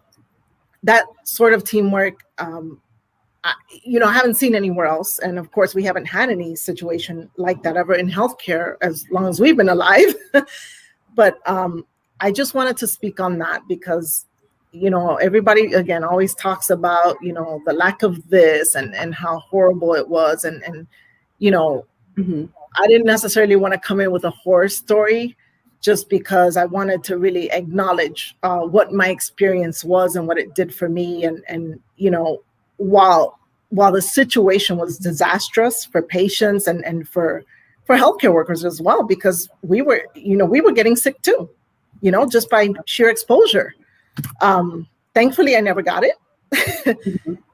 that sort of teamwork, I haven't seen anywhere else. And of course, we haven't had any situation like that ever in healthcare as long as we've been alive. But I just wanted to speak on that because, everybody, again, always talks about, the lack of this and how horrible it was. And I didn't necessarily want to come in with a horror story just because I wanted to really acknowledge what my experience was and what it did for me. And while the situation was disastrous for patients and for healthcare workers as well, because we were getting sick too, just by sheer exposure. Thankfully, I never got it.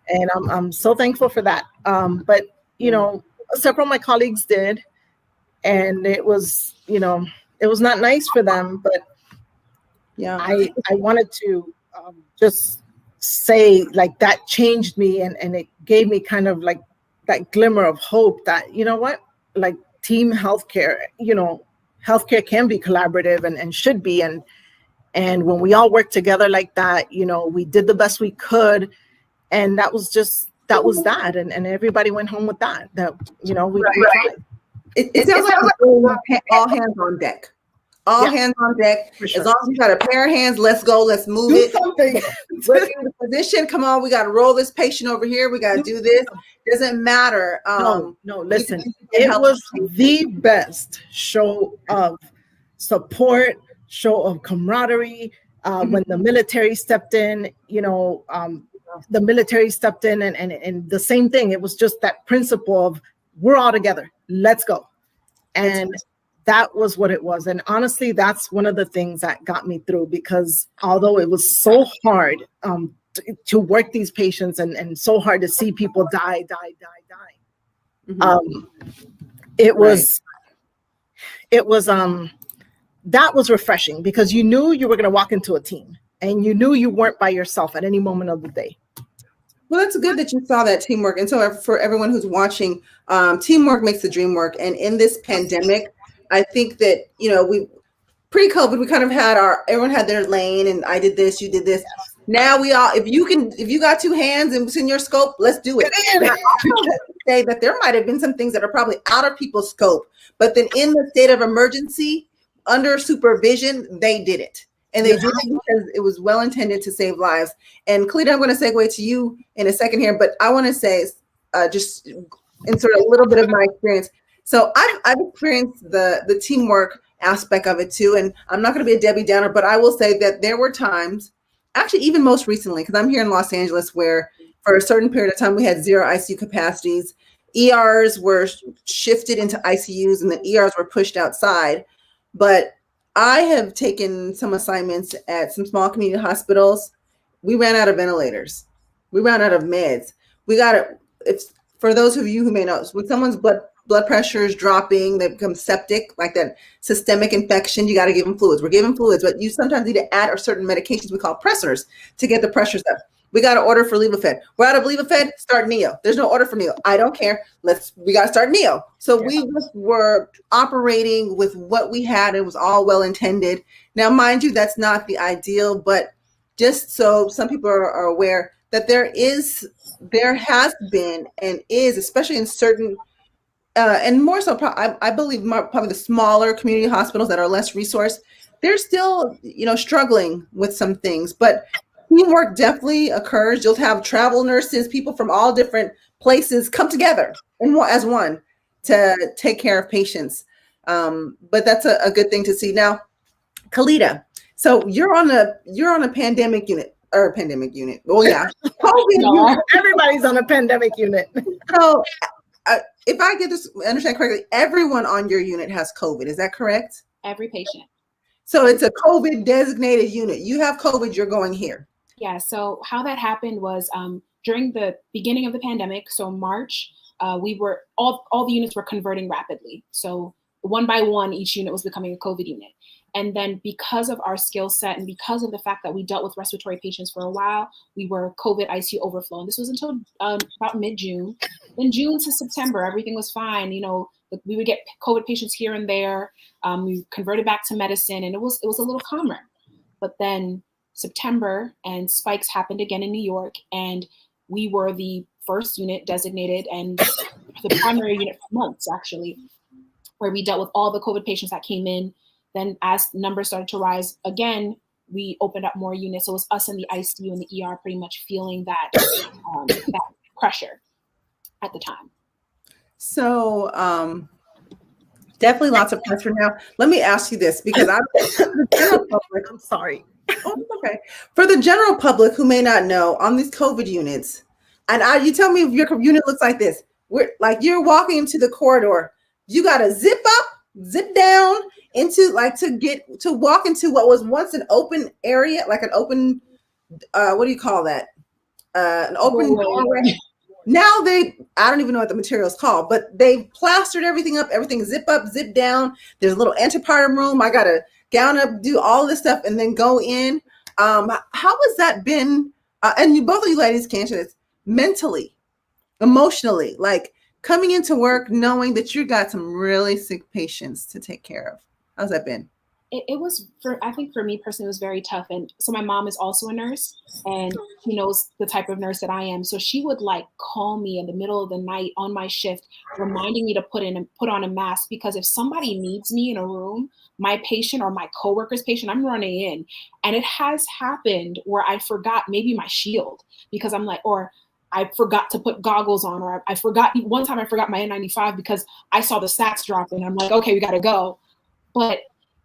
And I'm so thankful for that. But, several of my colleagues did. And it was, it was not nice for them. But yeah, I wanted to just say like that changed me and it gave me kind of like that glimmer of hope that, like team healthcare, healthcare can be collaborative and should be. And when we all work together like that, we did the best we could. And that was that. And everybody went home with that, we right. It sounds like all hands on deck. All hands on deck. Sure. As long as you got a pair of hands, let's go. Let's move do it. Something. Whether you're in the position, come on, we got to roll this patient over here. We got to do this. Doesn't matter. No, listen. It was the best show of support, show of camaraderie. When the military stepped in, the military stepped in and the same thing. It was just that principle of we're all together. Let's go. And that was what it was. And honestly, that's one of the things that got me through, because although it was so hard to work these patients and so hard to see people die. It was that was refreshing because you knew you were going to walk into a team and you knew you weren't by yourself at any moment of the day. Well, that's good that you saw that teamwork. And so for everyone who's watching, teamwork makes the dream work. And in this pandemic, I think that, we pre-COVID, we kind of had everyone had their lane and I did this, you did this. Now we all, if you got two hands and it's in your scope, let's do it. And I also have to say that there might have been some things that are probably out of people's scope, but then in the state of emergency, under supervision, they did it. And they did it because it was well intended to save lives. And Kalita, I'm going to segue to you in a second here, but I want to say, just insert a little bit of my experience. So I've experienced the teamwork aspect of it too. And I'm not going to be a Debbie Downer, but I will say that there were times, actually even most recently, because I'm here in Los Angeles, where for a certain period of time, we had 0 ICU capacities. ERs were shifted into ICUs and the ERs were pushed outside. But I have taken some assignments at some small community hospitals. We ran out of ventilators. We ran out of meds. We got it. It's for those of you who may know, when someone's blood pressure is dropping, they become septic, like that systemic infection, you got to give them fluids. We're giving fluids, but you sometimes need to add certain medications we call pressors to get the pressures up. We got to order for Levofed. We're out of Levofed, start Neo. There's no order for Neo. I don't care. We got to start Neo. So we just were operating with what we had. It was all well intended. Now, mind you, that's not the ideal, but just so some people are aware that there has been and is, especially in certain, and more so, I believe probably the smaller community hospitals that are less resourced, they're still, struggling with some things, but teamwork definitely occurs. You'll have travel nurses, people from all different places come together as one to take care of patients. But that's a good thing to see. Now, Kalita, so you're on a pandemic unit. Oh yeah, everybody's on a pandemic unit. So, if I get this understand correctly, everyone on your unit has COVID. Is that correct? Every patient. So it's a COVID designated unit. You have COVID, you're going here. Yeah. So how that happened was during the beginning of the pandemic. So March, we were all the units were converting rapidly. So one by one, each unit was becoming a COVID unit. And then because of our skill set and because of the fact that we dealt with respiratory patients for a while, we were COVID ICU overflow. And this was until about mid-June. In June to September, everything was fine. You know, we would get COVID patients here and there. We converted back to medicine, and it was a little calmer. But then September and spikes happened again in New York, and we were the first unit designated and the primary unit for months, actually, where we dealt with all the COVID patients that came in. Then as numbers started to rise again, we opened up more units. So it was us in the ICU and the ER pretty much feeling that, that pressure at the time. So definitely lots of pressure. Now, let me ask you this, because the general public, I'm sorry. Oh, okay. For the general public who may not know, on these COVID units, and you tell me if your unit looks like this. We're like, you're walking into the corridor. You got to zip up, zip down into to walk into what was once an open area, like an open, what do you call that? An open doorway. Now I don't even know what the material is called, but they plastered everything up, everything zip up, zip down. There's a little antepartum room. I got to gown up, do all this stuff, and then go in. How has that been? And both of you ladies can answer this. Mentally, emotionally, like coming into work knowing that you got some really sick patients to take care of. How's that been? It was, I think for me personally, it was very tough. And so my mom is also a nurse, and she knows the type of nurse that I am. So she would like call me in the middle of the night on my shift, reminding me to put on a mask, because if somebody needs me in a room, my patient or my coworker's patient, I'm running in. And it has happened where I forgot maybe my shield, because I'm like, or I forgot to put goggles on, or one time I forgot my N95 because I saw the sats dropping. I'm like, okay, we got to go. But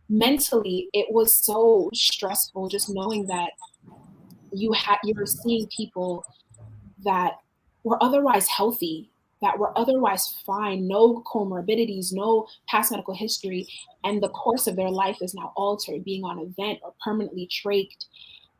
mentally, it was so stressful just knowing that you were seeing people that were otherwise healthy, that were otherwise fine, no comorbidities, no past medical history, and the course of their life is now altered, being on a vent or permanently trached.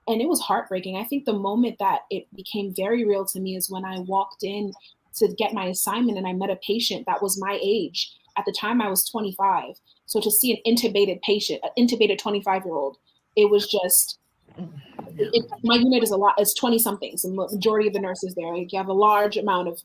And it was heartbreaking. I think the moment that it became very real to me is when I walked in to get my assignment and I met a patient that was my age. At the time, I was 25. So to see an intubated patient, an intubated 25-year-old, it was just, my unit is it's 20 somethings. The majority of the nurses there, you have a large amount of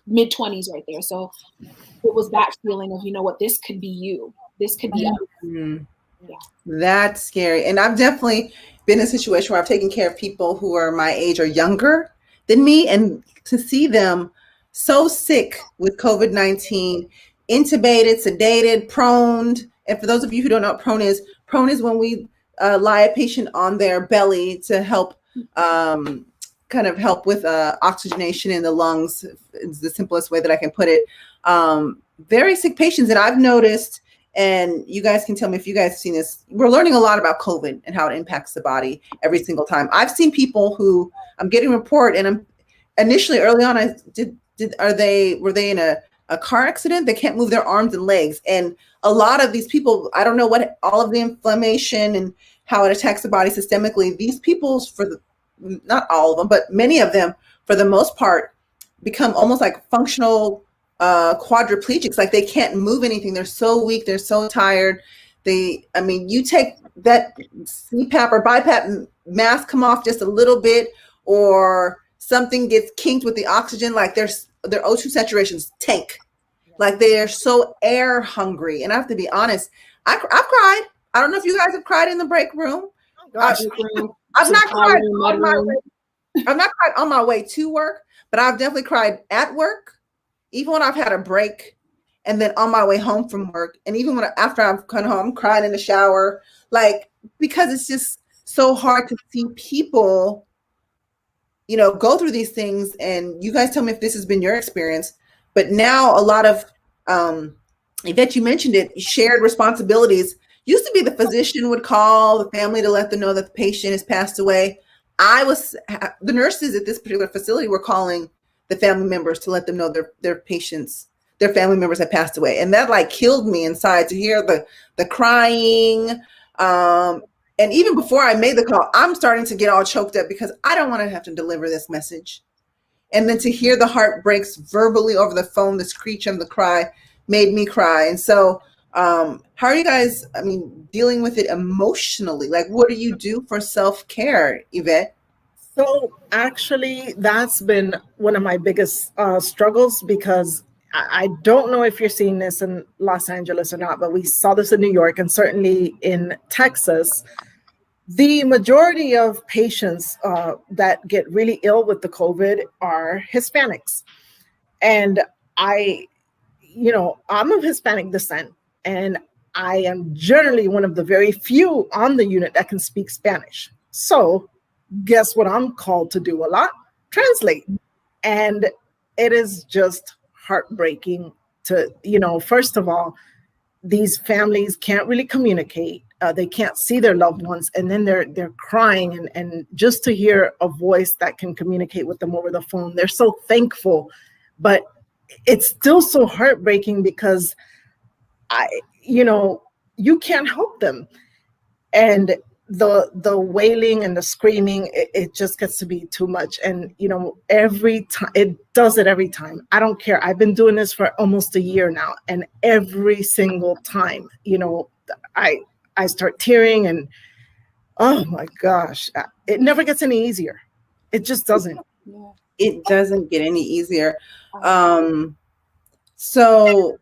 mid 20s right there. So it was that feeling of, you know what, this could be you. This could be you. Yeah. That's scary. And I've definitely been in a situation where I've taken care of people who are my age or younger than me. And to see them so sick with COVID-19, intubated, sedated, proned. And for those of you who don't know what prone is when we lie a patient on their belly to help kind of help with oxygenation in the lungs. It's the simplest way that I can put it. Very sick patients that I've noticed, and you guys can tell me if you guys have seen this. We're learning a lot about COVID and how it impacts the body every single time. I've seen people who I'm getting a report, and I'm initially early on, were they in a car accident? They can't move their arms and legs. And a lot of these people, I don't know what all of the inflammation and how it attacks the body systemically. These people, not all of them, but many of them, for the most part, become almost like functional quadriplegics. Like they can't move anything. They're so weak. They're so tired. You take that CPAP or BiPAP mask, come off just a little bit, or something gets kinked with the oxygen, like their O2 saturations tank. Like they are so air hungry. And I have to be honest, I've cried. I don't know if you guys have cried in the break room. I've not cried on my way. I've not cried on my way to work, but I've definitely cried at work, even when I've had a break, and then on my way home from work, and even after I've come home, I'm crying in the shower, like because it's just so hard to see people, go through these things. And you guys tell me if this has been your experience. But now a lot of, Yvette, you mentioned it, shared responsibilities. Used to be the physician would call the family to let them know that the patient has passed away. The nurses at this particular facility were calling the family members to let them know their family members had passed away. And that like killed me inside to hear the crying. And even before I made the call, I'm starting to get all choked up because I don't want to have to deliver this message. And then to hear the heartbreaks verbally over the phone, the screech and the cry made me cry. And so How are you guys, dealing with it emotionally? Like, what do you do for self-care, Yvette? So actually, that's been one of my biggest struggles because I don't know if you're seeing this in Los Angeles or not, but we saw this in New York and certainly in Texas. The majority of patients that get really ill with the COVID are Hispanics. And I, I'm of Hispanic descent, and I am generally one of the very few on the unit that can speak Spanish. So guess what I'm called to do a lot? Translate. And it is just heartbreaking to, first of all, these families can't really communicate. They can't see their loved ones, and then they're crying, and just to hear a voice that can communicate with them over the phone, they're so thankful. But it's still so heartbreaking because you can't help them. And the wailing and the screaming, it just gets to be too much. And every time it does it every time. I don't care. I've been doing this for almost a year now, and every single time, I start tearing, and oh my gosh, it never gets any easier. It just doesn't. Yeah. It doesn't get any easier. So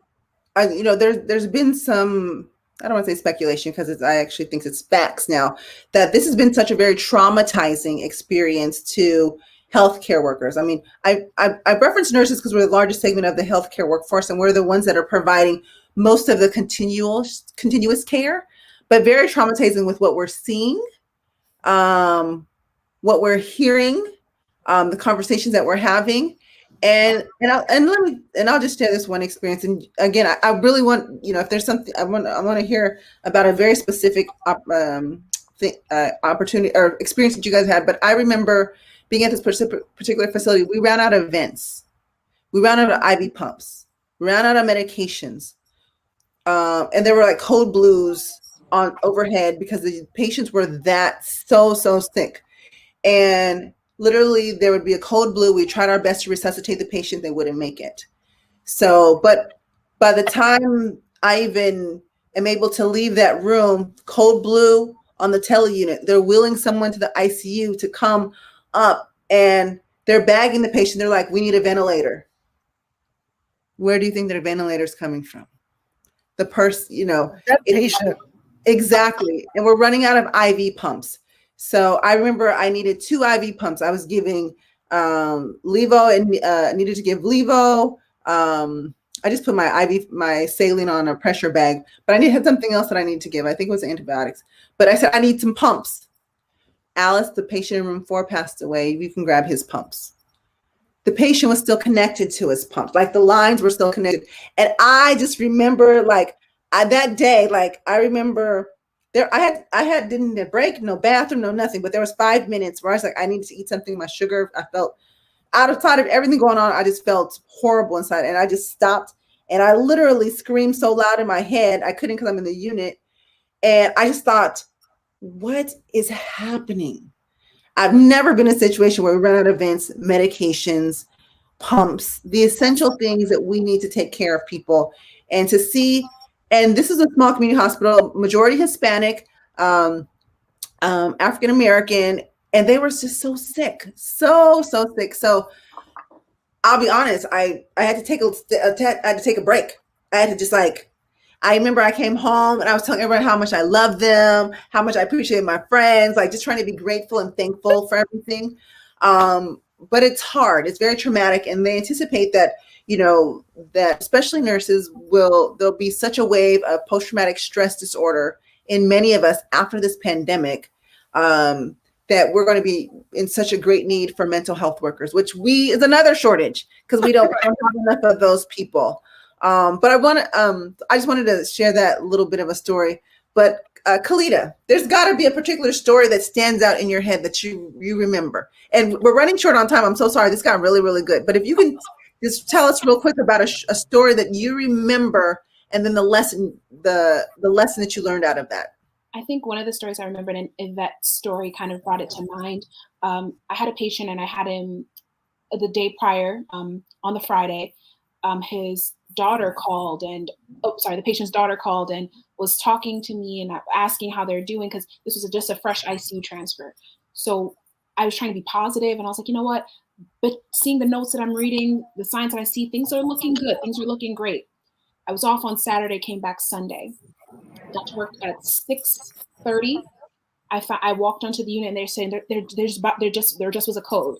there's been some, I don't want to say speculation because I actually think it's facts now, that this has been such a very traumatizing experience to healthcare workers. I reference nurses because we're the largest segment of the healthcare workforce, and we're the ones that are providing most of the continuous care, but very traumatizing with what we're seeing, what we're hearing, the conversations that we're having. And I'll just share this one experience. And again, I really want, if there's something I want to hear about a very specific opportunity or experience that you guys had. But I remember being at this particular facility. We ran out of vents, we ran out of IV pumps, we ran out of medications, and there were like code blues on overhead because the patients were so sick. And literally, there would be a code blue. We tried our best to resuscitate the patient. They wouldn't make it. So, but by the time I even am able to leave that room, code blue on the tele unit, they're wheeling someone to the ICU to come up, and they're bagging the patient. They're like, we need a ventilator. Where do you think their ventilator's coming from? The person, that patient. Exactly. And we're running out of IV pumps. So I remember I needed 2 IV pumps. I was giving Levo and needed to give Levo. I just put my saline on a pressure bag, but I had something else that I needed to give. I think it was antibiotics. But I said, I need some pumps. Alice, the patient in room 4, passed away. You can grab his pumps. The patient was still connected to his pumps. Like the lines were still connected. And I just remember that day, I remember I didn't need a break, no bathroom, no nothing, but there was 5 minutes where I was like, I needed to eat something. My sugar, I felt outside of everything going on. I just felt horrible inside, and I just stopped, and I literally screamed so loud in my head. I couldn't because I'm in the unit. And I just thought, what is happening? I've never been in a situation where we run out of vents, medications, pumps, the essential things that we need to take care of people. And to see, and this is a small community hospital, majority Hispanic, African-American, and they were just so sick, so sick. So I'll be honest, I had to take a break. I had to just I remember I came home and I was telling everyone how much I love them, how much I appreciate my friends, just trying to be grateful and thankful for everything. But it's hard. It's very traumatic. And they anticipate that, that especially nurses there'll be such a wave of post-traumatic stress disorder in many of us after this pandemic, that we're going to be in such a great need for mental health workers, which is another shortage because we don't have enough of those people. But I just wanted to share that little bit of a story. But Kalita, there's got to be a particular story that stands out in your head that you remember. And we're running short on time. I'm so sorry. This got really, really good. But if you can just tell us real quick about a story that you remember, and then the lesson that you learned out of that. I think one of the stories I remembered, and that story kind of brought it to mind. I had a patient, and I had him the day prior, on the Friday. His daughter called the patient's daughter called and was talking to me and asking how they're doing, because this was just a fresh ICU transfer. So I was trying to be positive, and I was like, you know what? But seeing the notes that I'm reading, the signs that I see, things are looking good. Things are looking great. I was off on Saturday, came back Sunday. Got to work at 6:30. I walked onto the unit, and they're saying there just was a code,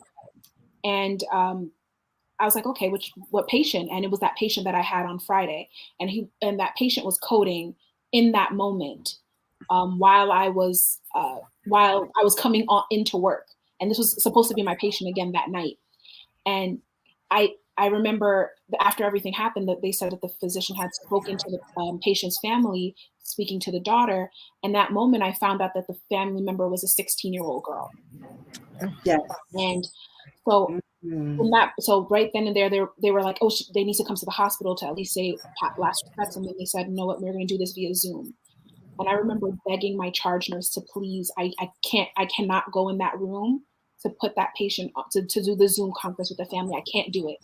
and I was like, okay, what patient? And it was that patient that I had on Friday, and that patient was coding in that moment while I was coming into work, and this was supposed to be my patient again that night. And I remember after everything happened that they said that the physician had spoken to the patient's family, speaking to the daughter. And that moment, I found out that the family member was a 16-year-old girl. Yes. And so. So right then and there, they were like, oh, they need to come to the hospital to at least say last regrets. And then they said, you know what, we're going to do this via Zoom. And I remember begging my charge nurse to please, I cannot go in that room to put that patient to do the Zoom conference with the family. I can't do it.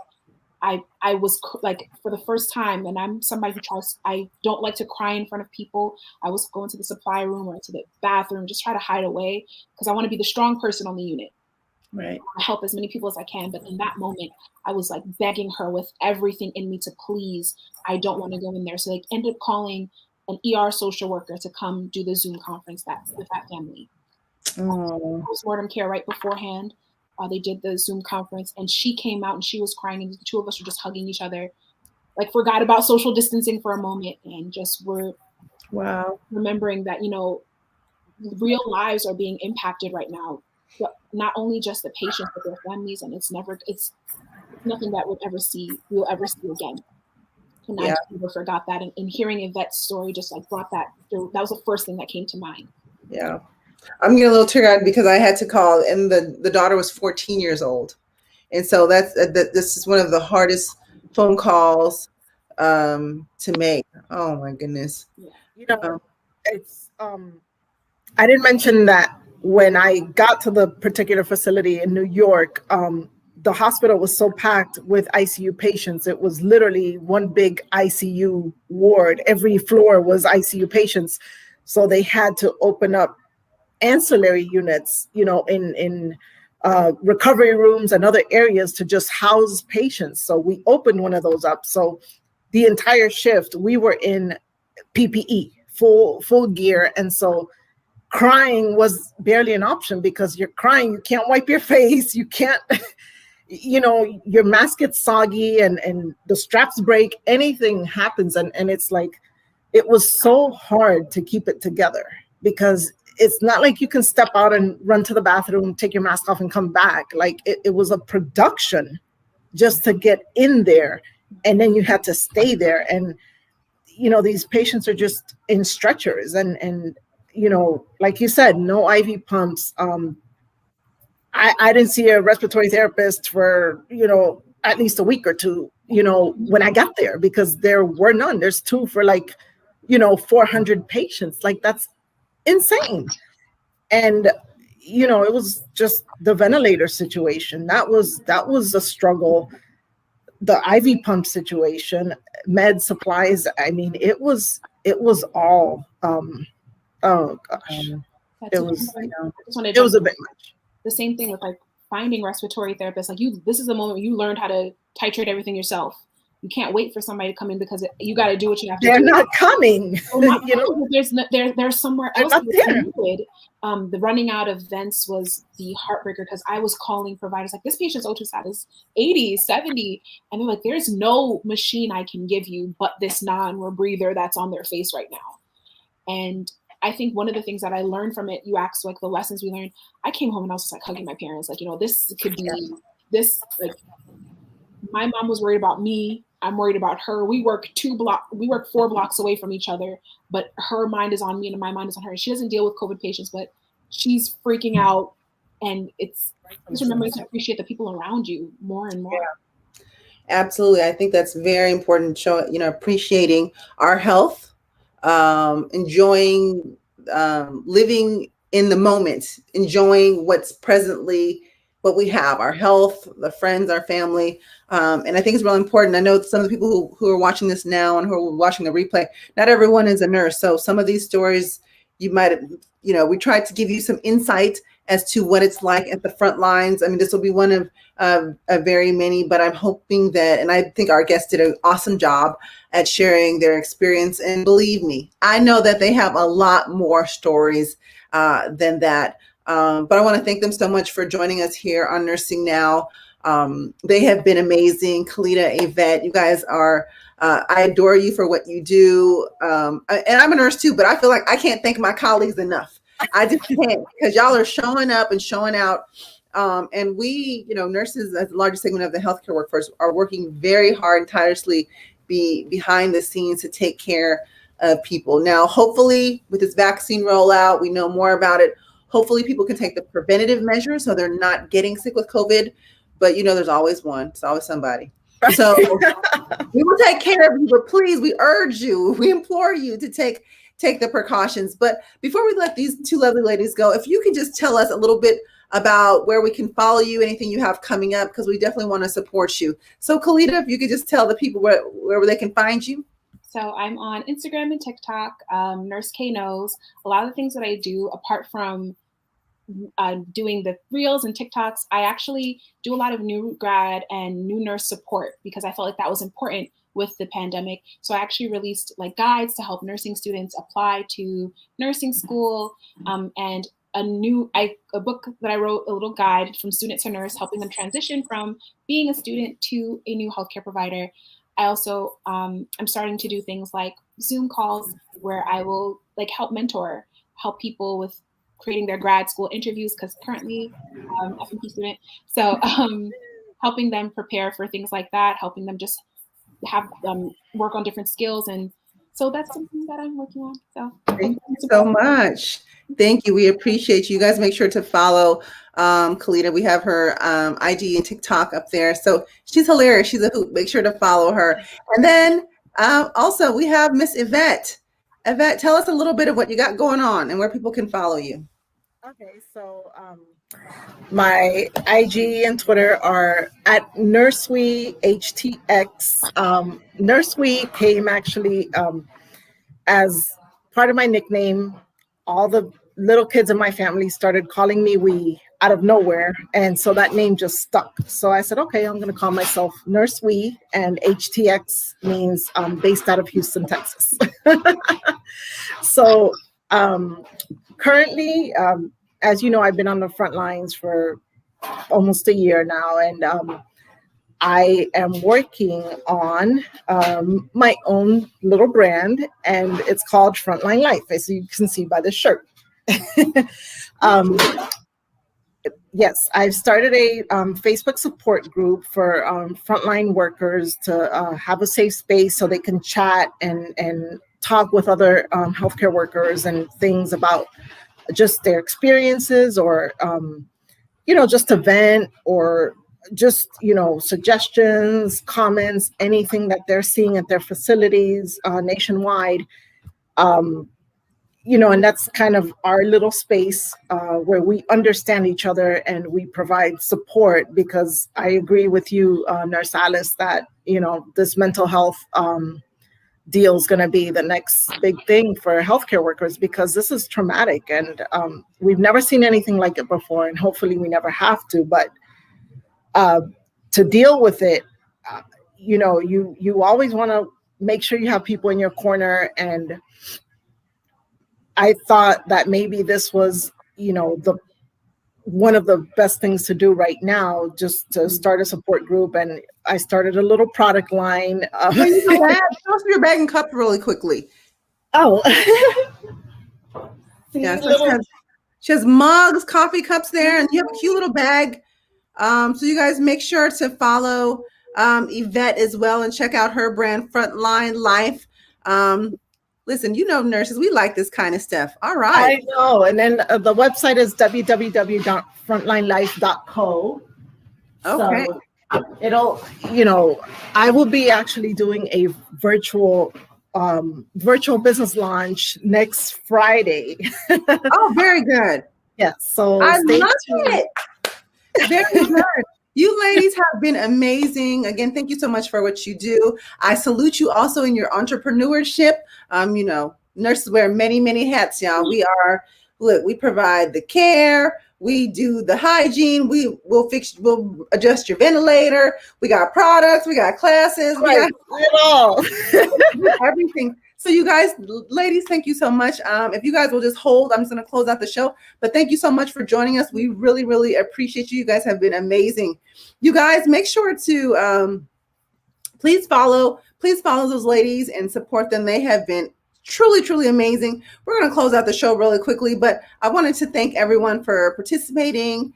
I was like, for the first time, and I'm somebody who I don't like to cry in front of people. I was going to the supply room or to the bathroom, just try to hide away, because I want to be the strong person on the unit. Right. Help as many people as I can. But in that moment, I was like begging her with everything in me to please, I don't want to go in there. So they ended up calling an ER social worker to come do the Zoom conference with that family. Postmortem care right beforehand. They did the Zoom conference, and she came out and she was crying, and the two of us were just hugging each other, like forgot about social distancing for a moment, and just were remembering that, you know, real lives are being impacted right now. But not only just the patients, but their families, and it's nothing that we'll ever see again. And I never forgot that. And hearing Yvette's story just like brought that was the first thing that came to mind. Yeah. I'm getting a little teary-eyed because I had to call, and the daughter was 14 years old. And so this is one of the hardest phone calls to make. Oh my goodness. Yeah. You know, it's I didn't mention that when I got to the particular facility in New York, the hospital was so packed with ICU patients. It was literally one big ICU ward. Every floor was ICU patients. So they had to open up ancillary units, you know, in recovery rooms and other areas to just house patients. So we opened one of those up. So the entire shift, we were in PPE, full gear. And so crying was barely an option, because you're crying, you can't wipe your face, you can't, you know, your mask gets soggy and the straps break, anything happens. And it's like, it was so hard to keep it together, because it's not like you can step out and run to the bathroom, take your mask off and come back. Like it was a production just to get in there. And then you had to stay there. And, you know, these patients are just in stretchers and, you know, like you said, no IV pumps. I didn't see a respiratory therapist for, you know, at least a week or two, you know, when I got there, because there were none. There's 2 for like, you know, 400 patients. Like, that's insane. And, you know, it was just the ventilator situation. That was a struggle. The IV pump situation, med supplies. I mean, it was all, oh gosh, it was a bit much. The same thing with like finding respiratory therapists. Like this is the moment you learned how to titrate everything yourself. You can't wait for somebody to come in, because you got to do what you have to do. They're not coming. You know, there's somewhere else. The running out of vents was the heartbreaker, because I was calling providers like, this patient's O2 status 80, 70. And they're like, there's no machine I can give you but this non-rebreather that's on their face right now. And I think one of the things that I learned from it, you asked like the lessons we learned, I came home and I was just like hugging my parents. Like, you know, this could be this, like, my mom was worried about me. I'm worried about her. We work 4 blocks away from each other, but her mind is on me and my mind is on her. She doesn't deal with COVID patients, but she's freaking out. And it's just remembering to appreciate the people around you more and more. Yeah. Absolutely. I think that's very important. Appreciating our health, enjoying living in the moment, enjoying what's presently what we have, our health, the friends, our family. And I think it's really important. I know some of the people who are watching this now and who are watching the replay, not everyone is a nurse. So some of these stories you might have, we tried to give you some insight as to what it's like at the front lines. I mean, this will be one of very many, but I'm hoping that, and I think our guests did an awesome job at sharing their experience. And believe me, I know that they have a lot more stories than that. But I want to thank them so much for joining us here on Nursing Now. They have been amazing. Kalita, Yvette, you guys are, I adore you for what you do. And I'm a nurse too, but I feel like I can't thank my colleagues enough. I just can't, because y'all are showing up and showing out. And we, nurses as the largest segment of the healthcare workforce are working very hard and tirelessly behind the scenes to take care of people. Now, hopefully with this vaccine rollout, we know more about it. Hopefully people can take the preventative measures so they're not getting sick with COVID, but there's always one, there's always somebody. So we will take care of you, but please, we urge you, we implore you to take the precautions. But before we let these two lovely ladies go, if you could just tell us a little bit about where we can follow you, anything you have coming up, because we definitely want to support you. So Kalita, if you could just tell the people where they can find you. So I'm on Instagram and TikTok, Nurse K Knows. A lot of the things that I do, apart from doing the reels and TikToks, I actually do a lot of new grad and new nurse support because I felt like that was important with the pandemic. So I actually released guides to help nursing students apply to nursing school, and a book that I wrote, a little guide from student to nurse, helping them transition from being a student to a new healthcare provider. I also, I'm starting to do things like Zoom calls where I will help help people with creating their grad school interviews, because currently I'm a FNP student. So helping them prepare for things like that, helping them just have them work on different skills. And so that's something that I'm working on. So thank you so much. Thank you. We appreciate you. You guys make sure to follow Kalita. We have her IG and TikTok up there. So she's hilarious. She's a hoot. Make sure to follow her. And then also we have Miss Yvette. Yvette, tell us a little bit of what you got going on and where people can follow you. Okay, so my IG and Twitter are at NurseWeeHTX. NurseWe came actually as part of my nickname. All the little kids in my family started calling me Wee out of nowhere, and so that name just stuck. So I said, okay, I'm going to call myself Nurse Wee, and HTX means based out of Houston, Texas. So currently, as you know, I've been on the front lines for almost a year now, and I am working on my own little brand, and it's called Frontline Life, as you can see by the shirt. Yes, I've started a Facebook support group for frontline workers to have a safe space so they can chat and talk with other healthcare workers and things about just their experiences, or just to vent, or just suggestions, comments, anything that they're seeing at their facilities nationwide. And that's kind of our little space where we understand each other and we provide support, because I agree with you, Nurse Alice, that this mental health deal is going to be the next big thing for healthcare workers, because this is traumatic, and we've never seen anything like it before, and hopefully we never have to. But to deal with it, you always want to make sure you have people in your corner. And I thought that maybe this was, one of the best things to do right now, just to start a support group. And I started a little product line. Show us your bag and cup really quickly. Oh. Yeah, so she has mugs, coffee cups there, and you have a cute little bag. So you guys make sure to follow Yvette as well and check out her brand, Frontline Life. Listen, nurses, we like this kind of stuff. All right. I know. And then the website is www.frontlinelife.co. Okay. So it'll, I will be actually doing a virtual business launch next Friday. Oh, very good. Yes. So I love it. Very good. You ladies have been amazing. Again, thank you so much for what you do. I salute you also in your entrepreneurship. Nurses wear many, many hats, y'all. We provide the care. We do the hygiene. We'll adjust your ventilator. We got products. We got classes. We got it all. everything. So you guys, ladies, thank you so much. If you guys will just hold, I'm just going to close out the show. But thank you so much for joining us. We really, really appreciate you. You guys have been amazing. You guys, make sure to please follow those ladies and support them. They have been truly, truly amazing. We're going to close out the show really quickly, but I wanted to thank everyone for participating,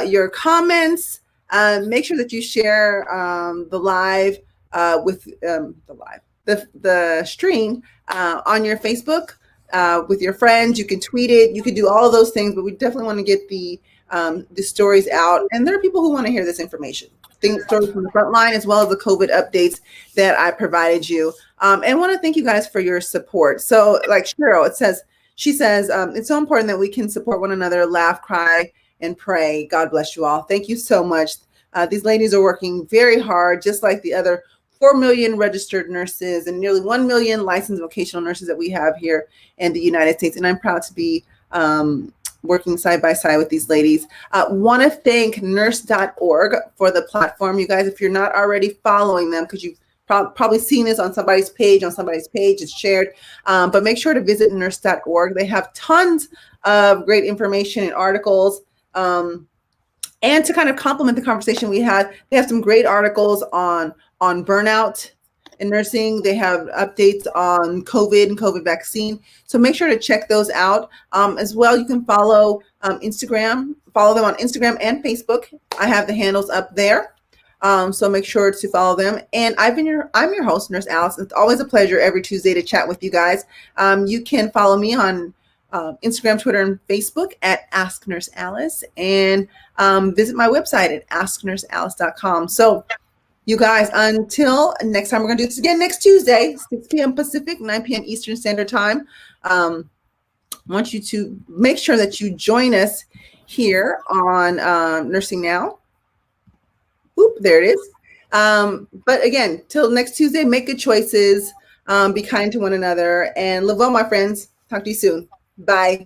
your comments. Make sure that you share the live with the stream on your Facebook with your friends. You can tweet it. You can do all of those things, but we definitely want to get the stories out. And there are people who want to hear this information. Stories from the front line, as well as the COVID updates that I provided you. And want to thank you guys for your support. So like Cheryl, she says, it's so important that we can support one another, laugh, cry, and pray. God bless you all. Thank you so much. These ladies are working very hard, just like the other 4 million registered nurses and nearly 1 million licensed vocational nurses that we have here in the United States. And I'm proud to be working side by side with these ladies. Want to thank nurse.org for the platform. You guys, if you're not already following them, because you've probably seen this on somebody's page, it's shared, but make sure to visit nurse.org. They have tons of great information and articles. And to kind of complement the conversation we had, they have some great articles on burnout in nursing. They have updates on COVID and COVID vaccine. So make sure to check those out. As well, you can follow them on Instagram and Facebook. I have the handles up there. So make sure to follow them. And I'm your host, Nurse Alice. It's always a pleasure every Tuesday to chat with you guys. You can follow me on Instagram, Twitter, and Facebook at Ask Nurse Alice, and visit my website at asknursealice.com. So you guys, until next time, we're going to do this again next Tuesday, 6 p.m. Pacific, 9 p.m. Eastern Standard Time. I want you to make sure that you join us here on Nursing Now. Oop, there it is. But again, till next Tuesday, make good choices, be kind to one another, and live well, my friends. Talk to you soon. Bye.